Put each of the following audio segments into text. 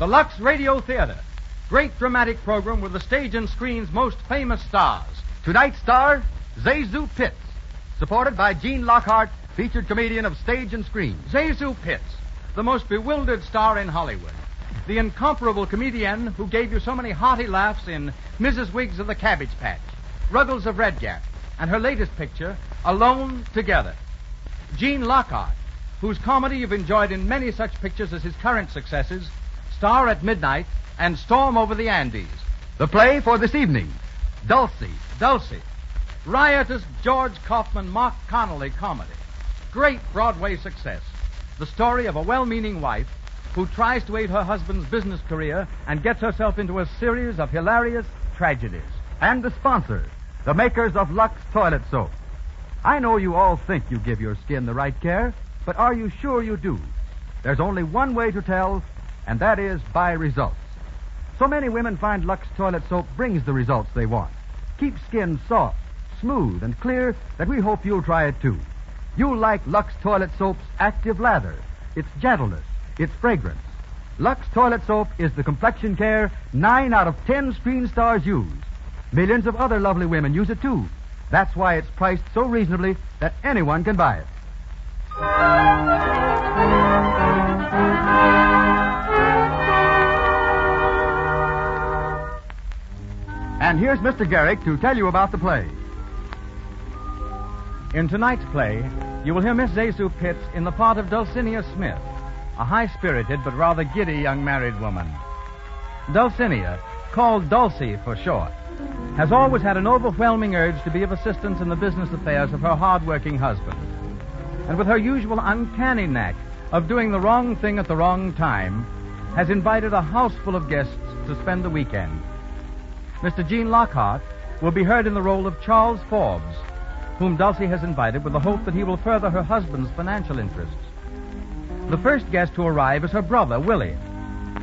the Lux Radio Theater. Great dramatic program with the stage and screen's most famous stars. Tonight's star, Zazu Pitts. Supported by Gene Lockhart, featured comedian of stage and screen. Zazu Pitts, the most bewildered star in Hollywood. The incomparable comedian who gave you so many hearty laughs in Mrs. Wiggs of the Cabbage Patch, Ruggles of Red Gap, and her latest picture, Alone Together. Gene Lockhart, whose comedy you've enjoyed in many such pictures as his current successes, Star at Midnight and Storm Over the Andes. The play for this evening, Dulcy. Riotous George Kaufman, Mark Connolly comedy. Great Broadway success. The story of a well-meaning wife who tries to aid her husband's business career and gets herself into a series of hilarious tragedies. And the sponsor, the makers of Lux Toilet Soap. I know you all think you give your skin the right care, but are you sure you do? There's only one way to tell, and that is by results. So many women find Lux Toilet Soap brings the results they want. Keeps skin soft, smooth, and clear that we hope you'll try it too. You'll like Lux Toilet Soap's active lather, its gentleness, its fragrance. Lux Toilet Soap is the complexion care 9 out of 10 screen stars use. Millions of other lovely women use it too. That's why it's priced so reasonably that anyone can buy it. And here's Mr. Garrick to tell you about the play. In tonight's play, you will hear Miss Zazu Pitts in the part of Dulcinea Smith, a high-spirited but rather giddy young married woman. Dulcinea, called Dulcy for short, has always had an overwhelming urge to be of assistance in the business affairs of her hard-working husband. And with her usual uncanny knack of doing the wrong thing at the wrong time, has invited a house full of guests to spend the weekend. Mr. Gene Lockhart will be heard in the role of Charles Forbes, whom Dulcie has invited with the hope that he will further her husband's financial interests. The first guest to arrive is her brother, Willie.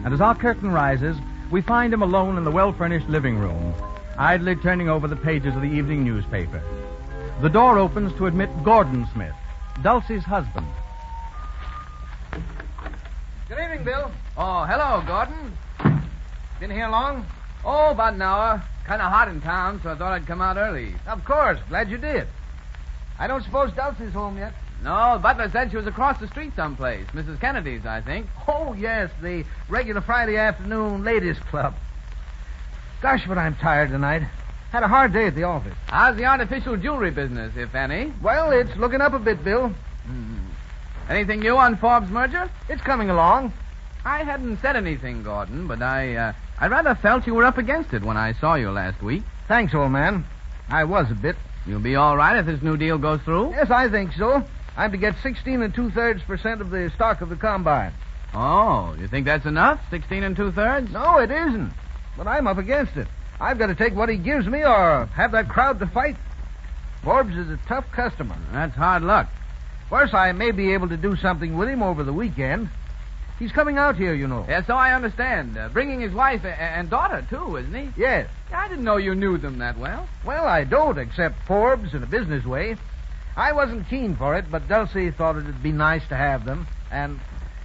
And as our curtain rises, we find him alone in the well-furnished living room, idly turning over the pages of the evening newspaper. The door opens to admit Gordon Smith, Dulcie's husband. Good evening, Bill. Oh, hello, Gordon. Been here long? Oh, about an hour. Kind of hot in town, so I thought I'd come out early. Of course. Glad you did. I don't suppose Dulcie's home yet. No, the butler said she was across the street someplace. Mrs. Kennedy's, I think. Oh, yes, the regular Friday afternoon ladies' club. Gosh, but I'm tired tonight. Had a hard day at the office. How's the artificial jewelry business, if any? Well, it's looking up a bit, Bill. Anything new on Forbes' merger? It's coming along. I hadn't said anything, Gordon, but I rather felt you were up against it when I saw you last week. Thanks, old man. I was a bit. You'll be all right if this new deal goes through? Yes, I think so. I'm to get 16 2/3% of the stock of the combine. Oh, you think that's enough? 16 2/3? No, it isn't. But I'm up against it. I've got to take what he gives me or have that crowd to fight. Forbes is a tough customer. That's hard luck. Worse, I may be able to do something with him over the weekend. He's coming out here, you know. Yeah, so I understand. Bringing his wife and daughter, too, isn't he? Yes. I didn't know you knew them that well. Well, I don't, except Forbes in a business way. I wasn't keen for it, but Dulcie thought it'd be nice to have them. And,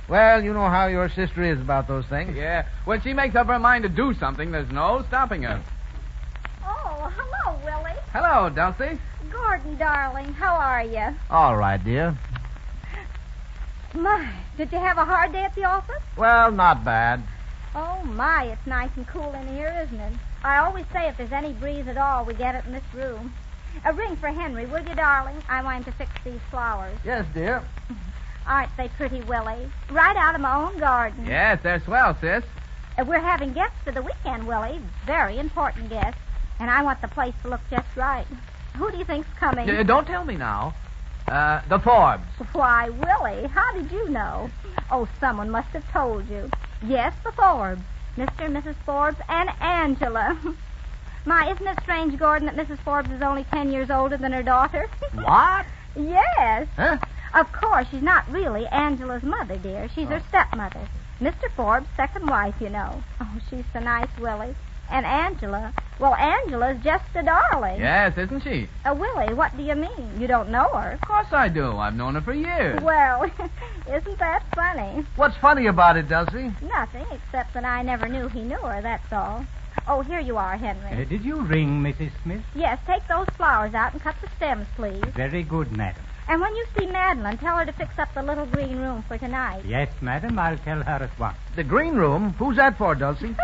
well, you know how your sister is about those things. Yeah. When she makes up her mind to do something, there's no stopping her. Oh, hello, Willie. Hello, Dulcie. Gordon, darling, how are you? All right, dear. My, did you have a hard day at the office? Well, not bad. Oh, my, it's nice and cool in here, isn't it? I always say if there's any breeze at all, we get it in this room. A ring for Henry, will you, darling? I want him to fix these flowers. Yes, dear. Aren't they pretty, Willie? Right out of my own garden. Yes, they're swell, sis. We're having guests for the weekend, Willie. Very important guests. And I want the place to look just right. Who do you think's coming? Don't tell me now. The Forbes. Why, Willie, how did you know? Oh, someone must have told you. Yes, the Forbes. Mr. and Mrs. Forbes and Angela. My, isn't it strange, Gordon, that Mrs. Forbes is only 10 years older than her daughter? What? Yes. Huh? Of course, she's not really Angela's mother, dear. She's her stepmother. Mr. Forbes' second wife, you know. Oh, she's so nice, Willie. And Angela, Well, Angela's just a darling. Yes, isn't she? Willie, what do you mean? You don't know her? Of course I do. I've known her for years. Well, isn't that funny? What's funny about it, Dulcy? Nothing, except that I never knew he knew her, that's all. Oh, here you are, Henry. Did you ring, Mrs. Smith? Yes, take those flowers out and cut the stems, please. Very good, madam. And when you see Madeline, tell her to fix up the little green room for tonight. Yes, madam, I'll tell her at once. The green room? Who's that for, Dulcie?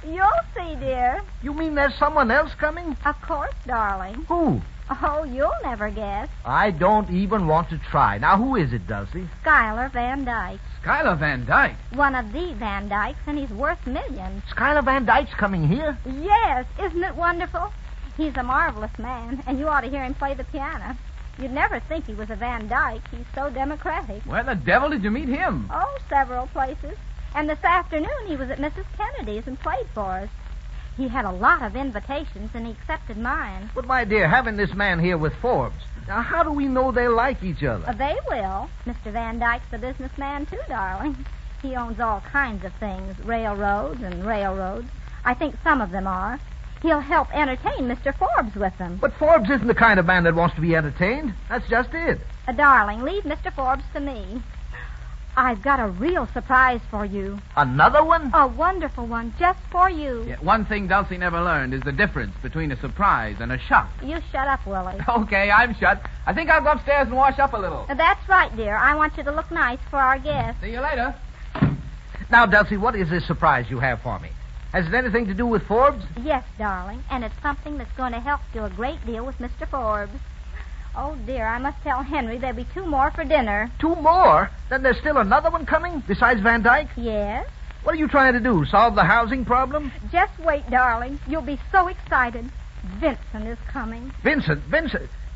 You'll see, dear. You mean there's someone else coming? Of course, darling. Who? Oh, you'll never guess. I don't even want to try. Now, who is it, Dulcie? Schuyler Van Dyke. Schuyler Van Dyke. One of the Van Dykes, and he's worth millions. Schuyler Van Dyke's coming here? Yes, isn't it wonderful? He's a marvelous man, and you ought to hear him play the piano. You'd never think he was a Van Dyke. He's so democratic. Where the devil did you meet him? Oh, several places. And this afternoon he was at Mrs. Kennedy's and played for us. He had a lot of invitations, and he accepted mine. But, my dear, having this man here with Forbes, now how do we know they like each other? They will. Mr. Van Dyke's a businessman, too, darling. He owns all kinds of things, railroads and railroads. I think some of them are. He'll help entertain Mr. Forbes with them. But Forbes isn't the kind of man that wants to be entertained. That's just it. Darling, leave Mr. Forbes to me. I've got a real surprise for you. Another one? A wonderful one, just for you. Yeah, one thing Dulcie never learned is the difference between a surprise and a shock. You shut up, Willie. Okay, I'm shut. I think I'll go upstairs and wash up a little. That's right, dear. I want you to look nice for our guests. See you later. Now, Dulcie, what is this surprise you have for me? Has it anything to do with Forbes? Yes, darling, and it's something that's going to help do a great deal with Mr. Forbes. Oh, dear, I must tell Henry there'll be 2 more for dinner. 2 more? Then there's still another one coming, besides Van Dyke? Yes? What are you trying to do, solve the housing problem? Just wait, darling. You'll be so excited. Vincent is coming. Vincent?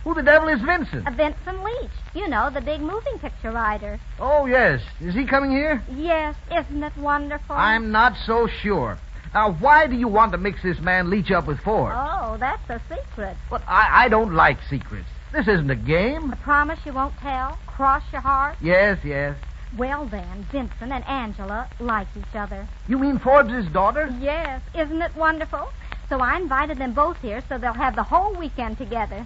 Who the devil is Vincent? Vincent Leach. You know, the big moving picture writer. Oh, yes. Is he coming here? Yes, isn't it wonderful? I'm not so sure. Now, why do you want to mix this man Leach up with Forbes? Oh, that's a secret. But I don't like secrets. This isn't a game. I promise you won't tell? Cross your heart? Yes. Well, then, Vincent and Angela like each other. You mean Forbes' daughter? Yes. Isn't it wonderful? So I invited them both here so they'll have the whole weekend together.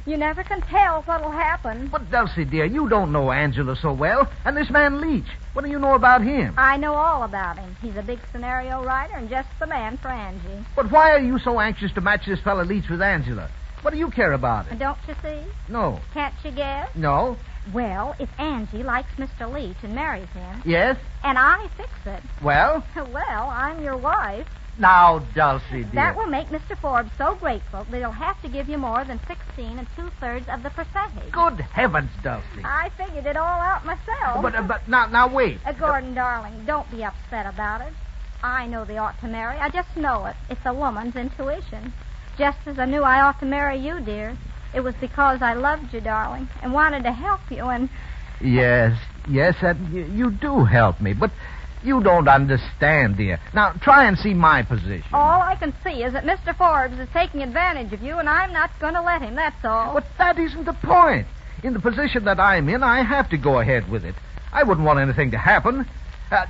You never can tell what'll happen. But, Dulcie, dear, you don't know Angela so well. And this man Leach, what do you know about him? I know all about him. He's a big scenario writer and just the man for Angie. But why are you so anxious to match this fellow Leach with Angela? What do you care about it? Don't you see? No. Can't you guess? No. Well, if Angie likes Mr. Leach and marries him... Yes? And I fix it... Well? Well, I'm your wife. Now, Dulcie, dear. That will make Mr. Forbes so grateful that he'll have to give you more than 16 2/3 of the percentage. Good heavens, Dulcie. I figured it all out myself. But now wait. Gordon, darling, don't be upset about it. I know they ought to marry. I just know it. It's a woman's intuition. Just as I knew I ought to marry you, dear. It was because I loved you, darling, and wanted to help you, and... Yes, you do help me, but you don't understand, dear. Now, try and see my position. All I can see is that Mr. Forbes is taking advantage of you, and I'm not going to let him, that's all. But that isn't the point. In the position that I'm in, I have to go ahead with it. I wouldn't want anything to happen.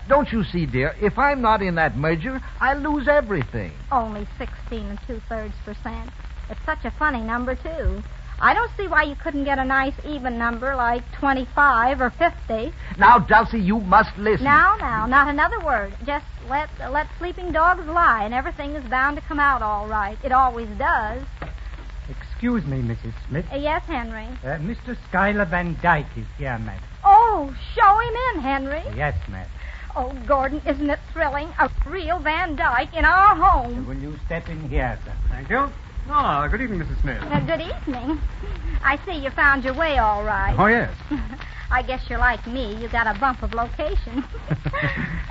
Don't you see, dear, if I'm not in that merger, I lose everything. Only 16 2/3%. It's such a funny number, too. I don't see why you couldn't get a nice even number like 25 or 50. Now, Dulcie, you must listen. Now, not another word. Just let sleeping dogs lie, and everything is bound to come out all right. It always does. Excuse me, Mrs. Smith. Yes, Henry. Mr. Schuyler Van Dyke is here, madam. Oh, show him in, Henry. Yes, madam. Oh, Gordon, isn't it thrilling? A real Van Dyke in our home. Will you step in here, sir? Thank you. Oh, good evening, Mrs. Smith. Good evening. I see you found your way all right. Oh, yes. I guess you're like me. You got a bump of location.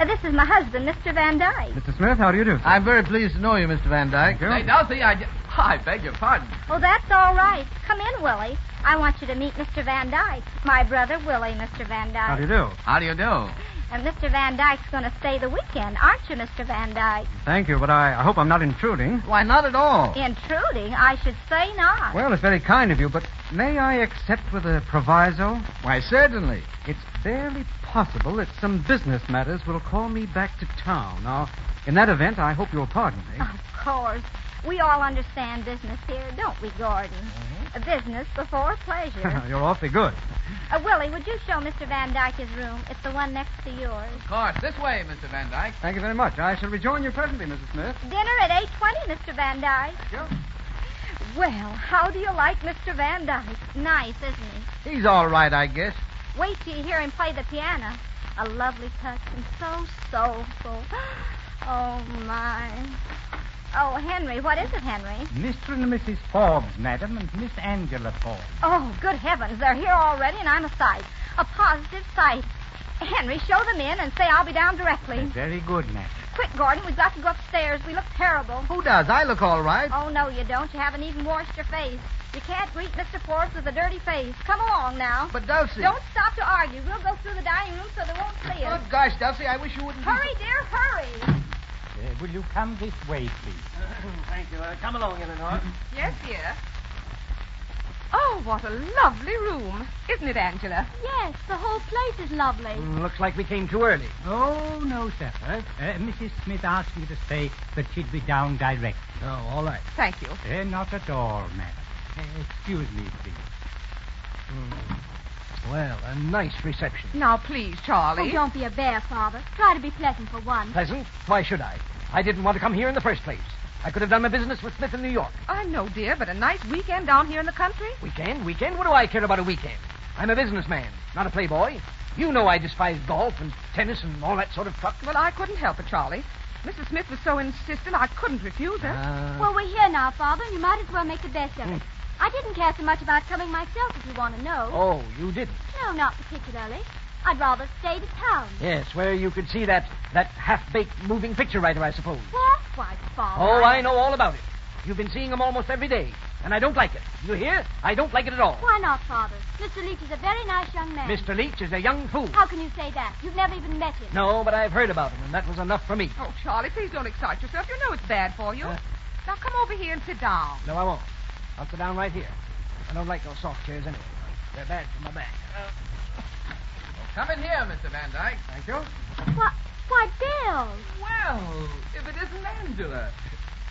This is my husband, Mr. Van Dyke. Mr. Smith, how do you do, sir? I'm very pleased to know you, Mr. Van Dyke. Hey, Dulcie, I beg your pardon. Oh, that's all right. Come in, Willie. I want you to meet Mr. Van Dyke. My brother, Willie, Mr. Van Dyke. How do you do? How do you do? And Mr. Van Dyke's going to stay the weekend, aren't you, Mr. Van Dyke? Thank you, but I hope I'm not intruding. Why, not at all. Intruding? I should say not. Well, it's very kind of you, but may I accept with a proviso? Why, certainly. It's barely possible that some business matters will call me back to town. Now, in that event, I hope you'll pardon me. Of course. We all understand business here, don't we, Gordon? Business before pleasure. You're awfully good. Willie, would you show Mr. Van Dyke his room? It's the one next to yours. Of course. This way, Mr. Van Dyke. Thank you very much. I shall rejoin you presently, Mrs. Smith. Dinner at 8:20, Mr. Van Dyke. Sure. Well, how do you like Mr. Van Dyke? Nice, isn't he? He's all right, I guess. Wait till you hear him play the piano. A lovely touch and so soulful. Oh, my. Oh, Henry, what is it, Henry? Mr. and Mrs. Forbes, madam, and Miss Angela Forbes. Oh, good heavens, they're here already, and I'm a sight. A positive sight. Henry, show them in and say I'll be down directly. Very good, madam. Quick, Gordon, we've got to go upstairs. We look terrible. Who does? I look all right. Oh, no, you don't. You haven't even washed your face. You can't greet Mr. Forbes with a dirty face. Come along now. But, Dulcy... Don't stop to argue. We'll go through the dining room so they won't see us. Oh, gosh, Dulcy, I wish you wouldn't... Hurry, dear, hurry. Will you come this way, please? Thank you. Come along, Eleanor. Yes, dear. Oh, what a lovely room. Isn't it, Angela? Yes, the whole place is lovely. Looks like we came too early. Oh, no, sir. Mrs. Smith asked me to say that she'd be down direct. Oh, all right. Thank you. Not at all, madam. Excuse me, please. Well, a nice reception. Now, please, Charlie. Oh, don't be a bear, Father. Try to be pleasant for once. Pleasant? Why should I? I didn't want to come here in the first place. I could have done my business with Smith in New York. I know, dear, but a nice weekend down here in the country? Weekend? What do I care about a weekend? I'm a businessman, not a playboy. You know I despise golf and tennis and all that sort of truck. Well, I couldn't help it, Charlie. Mrs. Smith was so insistent I couldn't refuse her. Well, we're here now, Father, and you might as well make the best of it. I didn't care so much about coming myself, if you want to know. Oh, you didn't? No, not particularly. I'd rather stay to town. Yes, where you could see that half-baked moving picture writer, I suppose. What? Why, Father. Oh, I know all about it. You've been seeing him almost every day, and I don't like it. You hear? I don't like it at all. Why not, Father? Mr. Leach is a very nice young man. Mr. Leach is a young fool. How can you say that? You've never even met him. No, but I've heard about him, and that was enough for me. Oh, Charlie, please don't excite yourself. You know it's bad for you. Now, come over here and sit down. No, I won't. I'll sit down right here. I don't like those soft chairs anyway. They're bad for my back. Come in here, Mr. Van Dyke. Thank you. Why, Bill. Well, if it isn't Angela.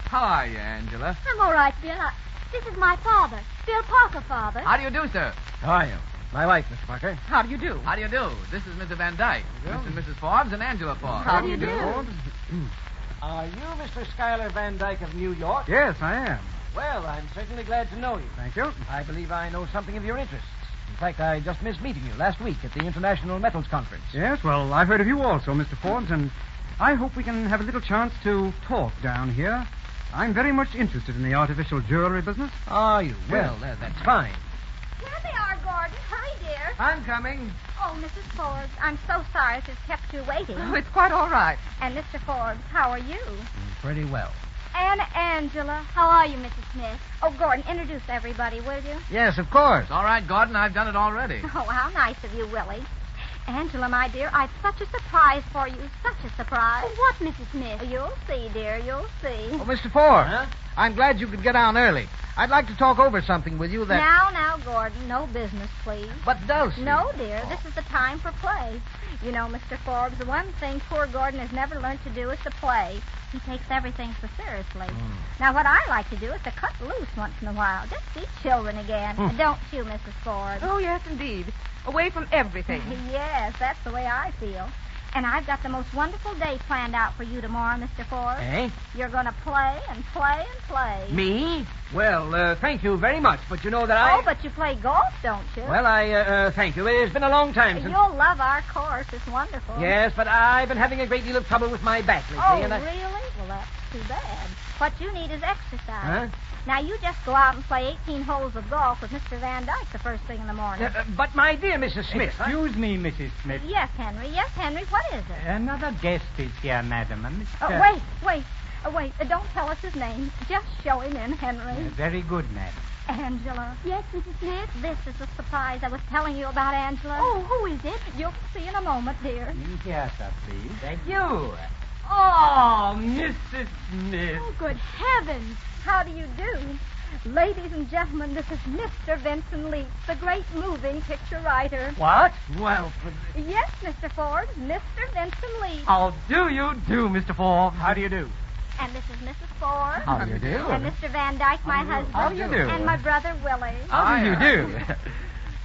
How are you, Angela? I'm all right, Bill. This is my father, Bill Parker, Father. How do you do, sir? How are you? My wife, Mr. Parker. How do you do? How do you do? This is Mr. Van Dyke. Mr. and Mrs. Forbes and Angela Forbes. How do you do? Are you Mr. Schuyler Van Dyke of New York? Yes, I am. Well, I'm certainly glad to know you. Thank you. I believe I know something of your interests. In fact, I just missed meeting you last week at the International Metals Conference. Yes, well, I've heard of you also, Mr. Forbes, and I hope we can have a little chance to talk down here. I'm very much interested in the artificial jewelry business. Are you? Well, that's fine. Here they are, Gordon. Hurry, dear. I'm coming. Oh, Mrs. Forbes, I'm so sorry to have kept you waiting. Oh, it's quite all right. And Mr. Forbes, how are you? Pretty well. And Angela. How are you, Mrs. Smith? Oh, Gordon, introduce everybody, will you? Yes, of course. It's all right, Gordon. I've done it already. Oh, how nice of you, Willie. Angela, my dear, I've such a surprise for you. Such a surprise. What, Mrs. Smith? You'll see, dear. You'll see. Oh, Mr. Forbes, I'm glad you could get down early. I'd like to talk over something with you that... Now, Gordon, no business, please. But, Dulcy... No, dear, this is the time for play. You know, Mr. Forbes, the one thing poor Gordon has never learned to do is to play. He takes everything so seriously. Now, what I like to do is to cut loose once in a while. Just be children again. Don't you, Mrs. Forbes? Oh, yes, indeed. Away from everything. Yes, that's the way I feel. And I've got the most wonderful day planned out for you tomorrow, Mr. Forbes. Eh? You're going to play and play and play. Me? Well, thank you very much, but you know that I... Oh, but you play golf, don't you? Well, thank you. It's been a long time since... You'll love our course. It's wonderful. Yes, but I've been having a great deal of trouble with my back lately, Oh, and I... really? Well, that's too bad. What you need is exercise. Huh? Now, you just go out and play 18 holes of golf with Mr. Van Dyke the first thing in the morning. But, my dear Mrs. Smith... Excuse me, Mrs. Smith. Yes, Henry. Yes, Henry. What is it? Another guest is here, madam. And Mr. Wait. Don't tell us his name. Just show him in, Henry. Very good, madam. Angela. Yes, Mrs. Smith? This is the surprise I was telling you about, Angela. Oh, who is it? You'll see in a moment, dear. Here, sir, please. Thank you. Oh, Mrs. Smith. Oh, good heavens. How do you do? Ladies and gentlemen, this is Mr. Vincent Leach, the great moving picture writer. What? Well, Yes, Mr. Forbes, Mr. Vincent Leach. How do you do, Mr. Forbes? how do you do? And this is Mrs. Ford. How do you do? And Mr. Van Dyke, my husband. How do you do? And my brother, Willie. How do you do?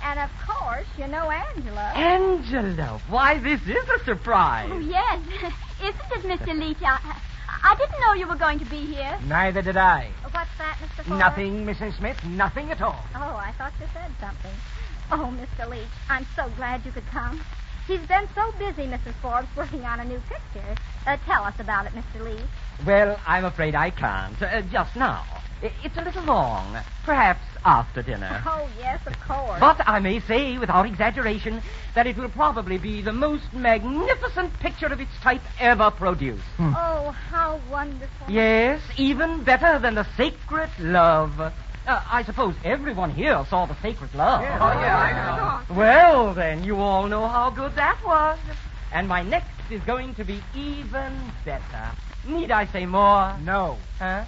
And, of course, you know Angela. Angela, why, this is a surprise. Oh, yes. Isn't it, Mr. Leach? I didn't know you were going to be here. Neither did I. What's that, Mr. Ford? Nothing, Mrs. Smith, nothing at all. Oh, I thought you said something. Oh, Mr. Leach, I'm so glad you could come. He's been so busy, Mrs. Forbes, working on a new picture. Tell us about it, Mr. Leach. Well, I'm afraid I can't. Just now. It's a little long. Perhaps after dinner. Oh, yes, of course. But I may say, without exaggeration, that it will probably be the most magnificent picture of its type ever produced. Oh, how wonderful. Yes, even better than the Sacred Love. I suppose everyone here saw the Sacred Love. Yeah. Oh, yeah, I know. Well, then, you all know how good that was. And my next is going to be even better. Need I say more? No. Huh?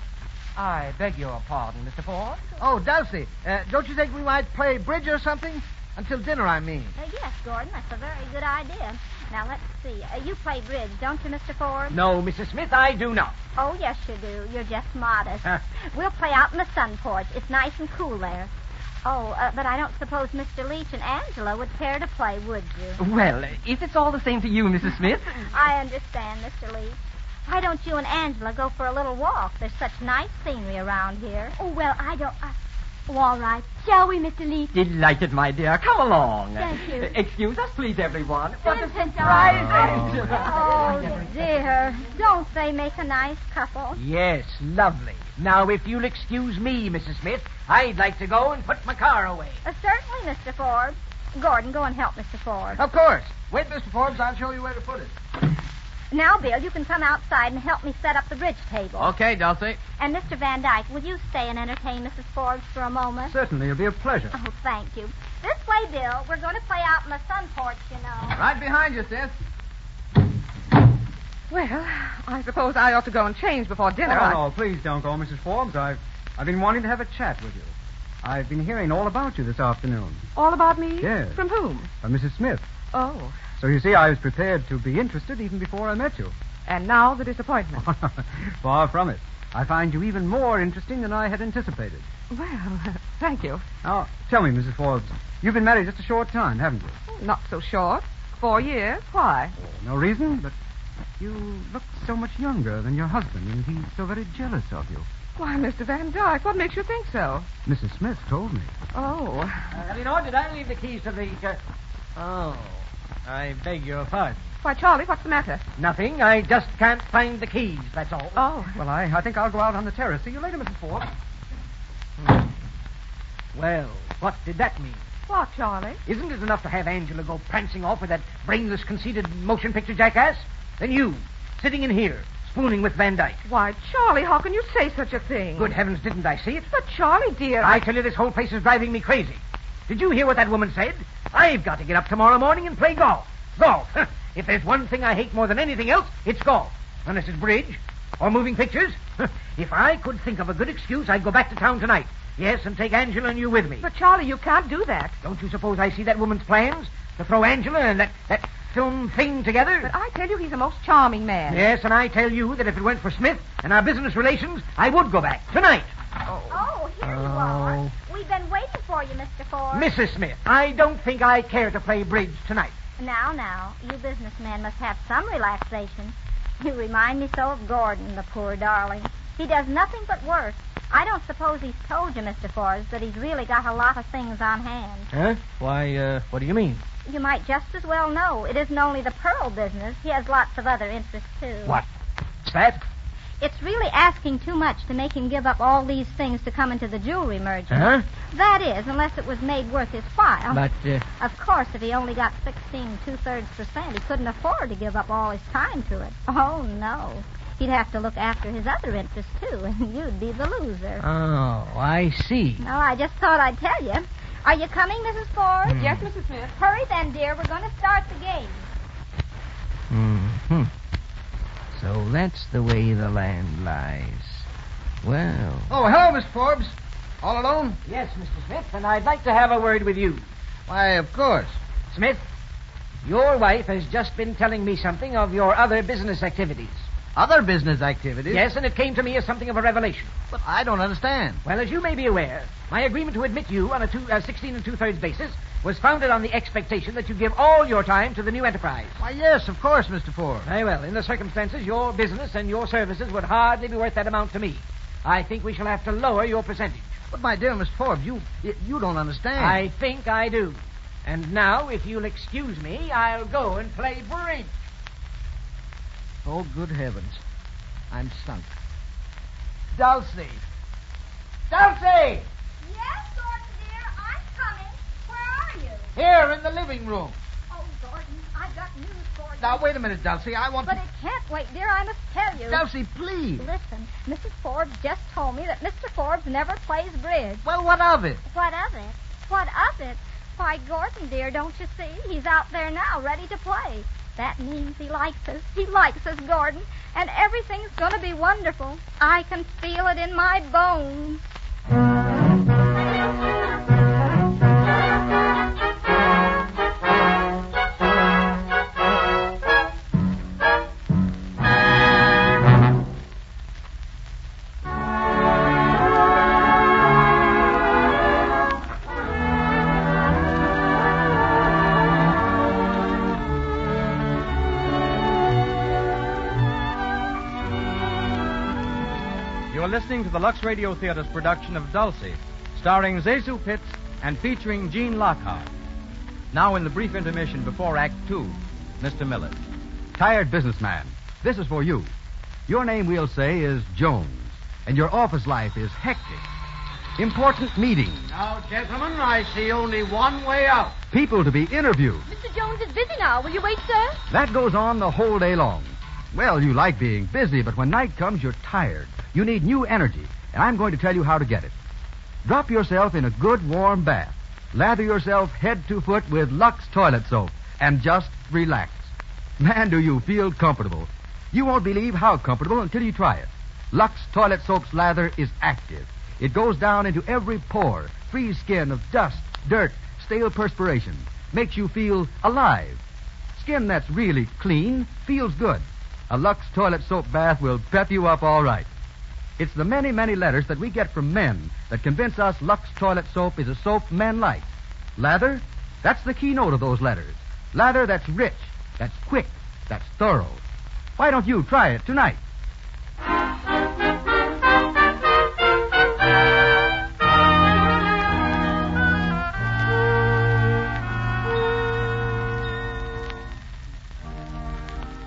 I beg your pardon, Mr. Ford. Oh, Dulcy, don't you think we might play bridge or something? Until dinner, I mean. Yes, Gordon, that's a very good idea. Now, let's see. You play bridge, don't you, Mr. Ford? No, Mrs. Smith, I do not. Oh, yes, you do. You're just modest. We'll play out in the sun porch. It's nice and cool there. Oh, but I don't suppose Mr. Leach and Angela would care to play, would you? Well, if it's all the same to you, Mrs. Smith. I understand, Mr. Leach. Why don't you and Angela go for a little walk? There's such nice scenery around here. Oh, well, I don't... Oh, all right. Shall we, Mr. Leach? Delighted, my dear. Come along. Thank you. Excuse us, please, everyone. What a surprise. Oh, dear. Don't they make a nice couple? Yes, lovely. Now, if you'll excuse me, Mrs. Smith, I'd like to go and put my car away. Certainly, Mr. Forbes. Gordon, go and help Mr. Forbes. Of course. Wait, Mr. Forbes, I'll show you where to put it. Now, Bill, you can come outside and help me set up the bridge table. Okay, Dulcy. And Mr. Van Dyke, will you stay and entertain Mrs. Forbes for a moment? Certainly, it'll be a pleasure. Oh, thank you. This way, Bill. We're going to play out in the sun porch, you know. Right behind you, sis. Well, I suppose I ought to go and change before dinner. No, please don't go, Mrs. Forbes. I've been wanting to have a chat with you. I've been hearing all about you this afternoon. All about me? Yes. From whom? From Mrs. Smith. Oh, So you see, I was prepared to be interested even before I met you. and now the disappointment. Far from it. I find you even more interesting than I had anticipated. Well, thank you. Now, tell me, Mrs. Forbes, you've been married just a short time, haven't you? Not so short. 4 years. Why? No reason, but you look so much younger than your husband, and he's so very jealous of you. Why, Mr. Van Dyke, what makes you think so? Mrs. Smith told me. Oh. Eleanor, did I leave the keys to the... Oh, I beg your pardon. Why, Charlie, what's the matter? Nothing. I just can't find the keys, that's all. Oh. Well, I think I'll go out on the terrace. See you later, Mrs. Forbes. Well, what did that mean? What, Charlie? Isn't it enough to have Angela go prancing off with that brainless, conceited motion picture jackass? Then you, sitting in here, spooning with Van Dyke. Why, Charlie, how can you say such a thing? Good heavens, didn't I see it? But, Charlie, dear... I tell you, this whole place is driving me crazy. Did you hear what that woman said? I've got to get up tomorrow morning and play golf. Golf. If there's one thing I hate more than anything else, it's golf. Unless it's bridge or moving pictures. If I could think of a good excuse, I'd go back to town tonight. Yes, and take Angela and you with me. But, Charlie, you can't do that. Don't you suppose I see that woman's plans? To throw Angela and that film thing together? But I tell you, he's a most charming man. Yes, and I tell you that if it weren't for Smith and our business relations, I would go back. Tonight. Oh, here you are. We've been waiting for you, Mr. Forbes. Mrs. Smith, I don't think I care to play bridge tonight. Now, you businessmen must have some relaxation. You remind me so of Gordon, the poor darling. He does nothing but work. I don't suppose he's told you, Mr. Forbes, that he's really got a lot of things on hand. Huh? Why, what do you mean? You might just as well know. It isn't only the pearl business. He has lots of other interests, too. What's that? It's really asking too much to make him give up all these things to come into the jewelry merger. Huh? That is, unless it was made worth his while. But, Of course, if he only got 16 2/3%, he couldn't afford to give up all his time to it. Oh, no. He'd have to look after his other interests, too, and you'd be the loser. Oh, I see. No, I just thought I'd tell you. Are you coming, Mrs. Ford? Yes, Mrs. Smith. Hurry then, dear. We're going to start the game. Mm-hmm. So that's the way the land lies. Well... Oh, hello, Mr. Forbes. All alone? Yes, Mr. Smith, and I'd like to have a word with you. Why, of course. Smith, your wife has just been telling me something of your other business activities. Other business activities? Yes, and it came to me as something of a revelation. But I don't understand. Well, as you may be aware, my agreement to admit you on a 16 2/3 basis was founded on the expectation that you give all your time to the new enterprise. Why, yes, of course, Mr. Forbes. Very well. In the circumstances, your business and your services would hardly be worth that amount to me. I think we shall have to lower your percentage. But, my dear Mr. Forbes, you don't understand. I think I do. And now, if you'll excuse me, I'll go and play bridge. Oh, good heavens. I'm sunk. Dulcy! Dulcy! Yes, Gordon, dear, I'm coming. Where are you? Here, in the living room. Oh, Gordon, I've got news for you. Now, wait a minute, Dulcie. I want But to... it can't wait, dear. I must tell you. Dulcie, please. Listen, Mrs. Forbes just told me that Mr. Forbes never plays bridge. Well, what of it? What of it? What of it? Why, Gordon, dear, don't you see? He's out there now, ready to play. That means he likes us. He likes us, Gordon. And everything's going to be wonderful. I can feel it in my bones. You're listening to the Lux Radio Theater's production of Dulcy, starring Cecil Pitts and featuring Gene Lockhart. Now in the brief intermission before Act 2, Mr. Miller. Tired businessman, this is for you. Your name, we'll say, is Jones, and your office life is hectic. Important meetings. Now, gentlemen, I see only one way out. People to be interviewed. Mr. Jones is busy now. Will you wait, sir? That goes on the whole day long. Well, you like being busy, but when night comes, you're tired. You need new energy, and I'm going to tell you how to get it. Drop yourself in a good warm bath. Lather yourself head to foot with Lux toilet soap, and just relax. Man, do you feel comfortable. You won't believe how comfortable until you try it. Lux toilet soap's lather is active. It goes down into every pore, frees skin of dust, dirt, stale perspiration, makes you feel alive. Skin that's really clean feels good. A Lux toilet soap bath will pep you up all right. It's the many, many letters that we get from men that convince us Lux toilet soap is a soap men like. Lather? That's the keynote of those letters. Lather that's rich, that's quick, that's thorough. Why don't you try it tonight?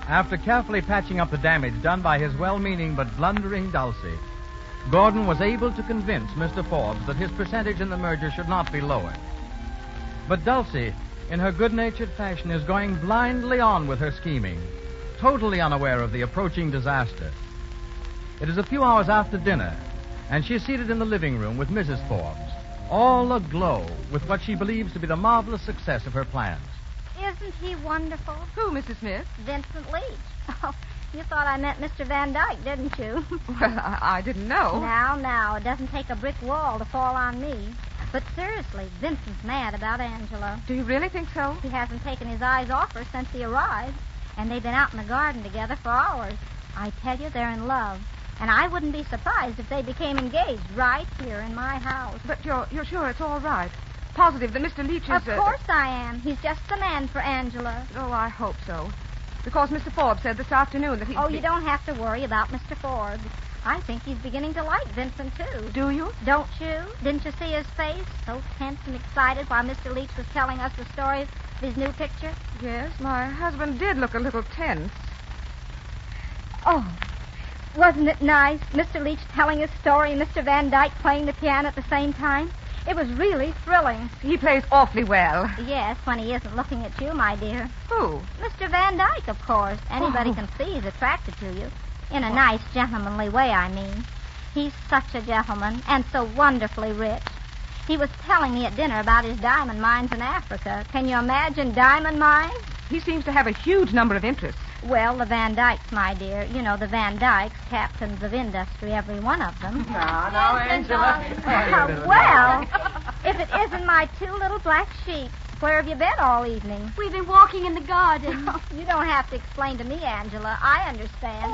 After carefully patching up the damage done by his well-meaning but blundering Dulcy, Gordon was able to convince Mr. Forbes that his percentage in the merger should not be lowered. But Dulcy, in her good-natured fashion, is going blindly on with her scheming, totally unaware of the approaching disaster. It is a few hours after dinner, and she is seated in the living room with Mrs. Forbes, all aglow with what she believes to be the marvelous success of her plans. Isn't he wonderful? Who, Mrs. Smith? Vincent Leach. Oh, you thought I meant Mr. Van Dyke, didn't you? Well, I didn't know. Now, it doesn't take a brick wall to fall on me. But seriously, Vincent's mad about Angela. Do you really think so? He hasn't taken his eyes off her since he arrived. And they've been out in the garden together for hours. I tell you, they're in love. And I wouldn't be surprised if they became engaged right here in my house. But you're sure it's all right? Positive that Mr. Leach is... Of course I am. He's just the man for Angela. Oh, I hope so. Because Mr. Forbes said this afternoon that he... Oh, you don't have to worry about Mr. Forbes. I think he's beginning to like Vincent, too. Do you? Don't you? Didn't you see his face? So tense and excited while Mr. Leach was telling us the story of his new picture? Yes, my husband did look a little tense. Oh, wasn't it nice? Mr. Leach telling his story and Mr. Van Dyke playing the piano at the same time? It was really thrilling. He plays awfully well. Yes, when he isn't looking at you, my dear. Who? Mr. Van Dyke, of course. Anybody can see he's attracted to you. In a nice, gentlemanly way, I mean. He's such a gentleman and so wonderfully rich. He was telling me at dinner about his diamond mines in Africa. Can you imagine diamond mines? He seems to have a huge number of interests. Well, the Van Dykes, my dear. You know, the Van Dykes, captains of industry, every one of them. Now, Angela. Well, if it isn't my two little black sheep, Where have you been all evening? We've been walking in the garden. You don't have to explain to me, Angela. I understand.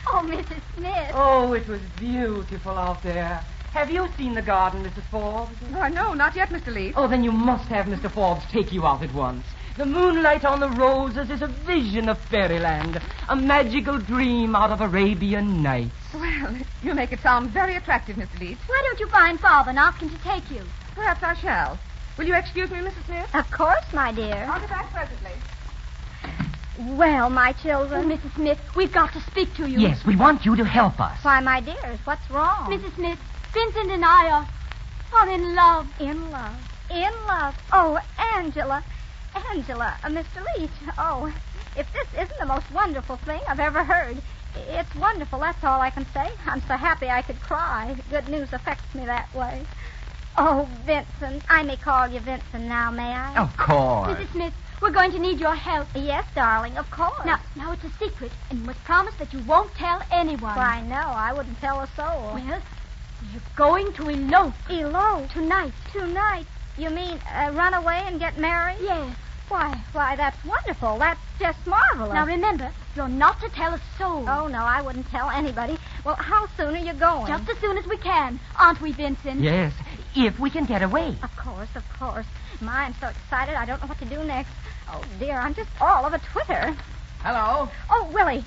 Oh, Mrs. Smith. Oh, it was beautiful out there. Have you seen the garden, Mrs. Forbes? Why, no, not yet, Mr. Leach. Oh, then you must have Mr. Forbes take you out at once. The moonlight on the roses is a vision of fairyland, a magical dream out of Arabian Nights. Well, you make it sound very attractive, Mr. Leach. Why don't you find Father and ask him to take you? Perhaps I shall. Will you excuse me, Mrs. Smith? Of course, my dear. I'll be back presently. Well, my Oh, children. Mrs. Smith, we've got to speak to you. Yes, we want you to help us. Why, my dears, what's wrong? Mrs. Smith, Vincent and I are in love. In love. In love. Oh, Angela. Angela, Mr. Leach. Oh, if this isn't the most wonderful thing I've ever heard. It's wonderful, that's all I can say. I'm so happy I could cry. Good news affects me that way. Oh, Vincent. I may call you Vincent now, may I? Of course. Mrs. Smith, we're going to need your help. Yes, darling, of course. Now it's a secret, and you must promise that you won't tell anyone. Why, no, I wouldn't tell a soul. Well, you're going to elope. Elope? Tonight. Tonight? You mean run away and get married? Yes. Why, that's wonderful. That's just marvelous. Now remember, you're not to tell a soul. Oh, no, I wouldn't tell anybody. Well, how soon are you going? Just as soon as we can, aren't we, Vincent? Yes, if we can get away. Of course, of course. My, I'm so excited, I don't know what to do next. Oh, dear, I'm just all of a twitter. Hello. Oh, Willie,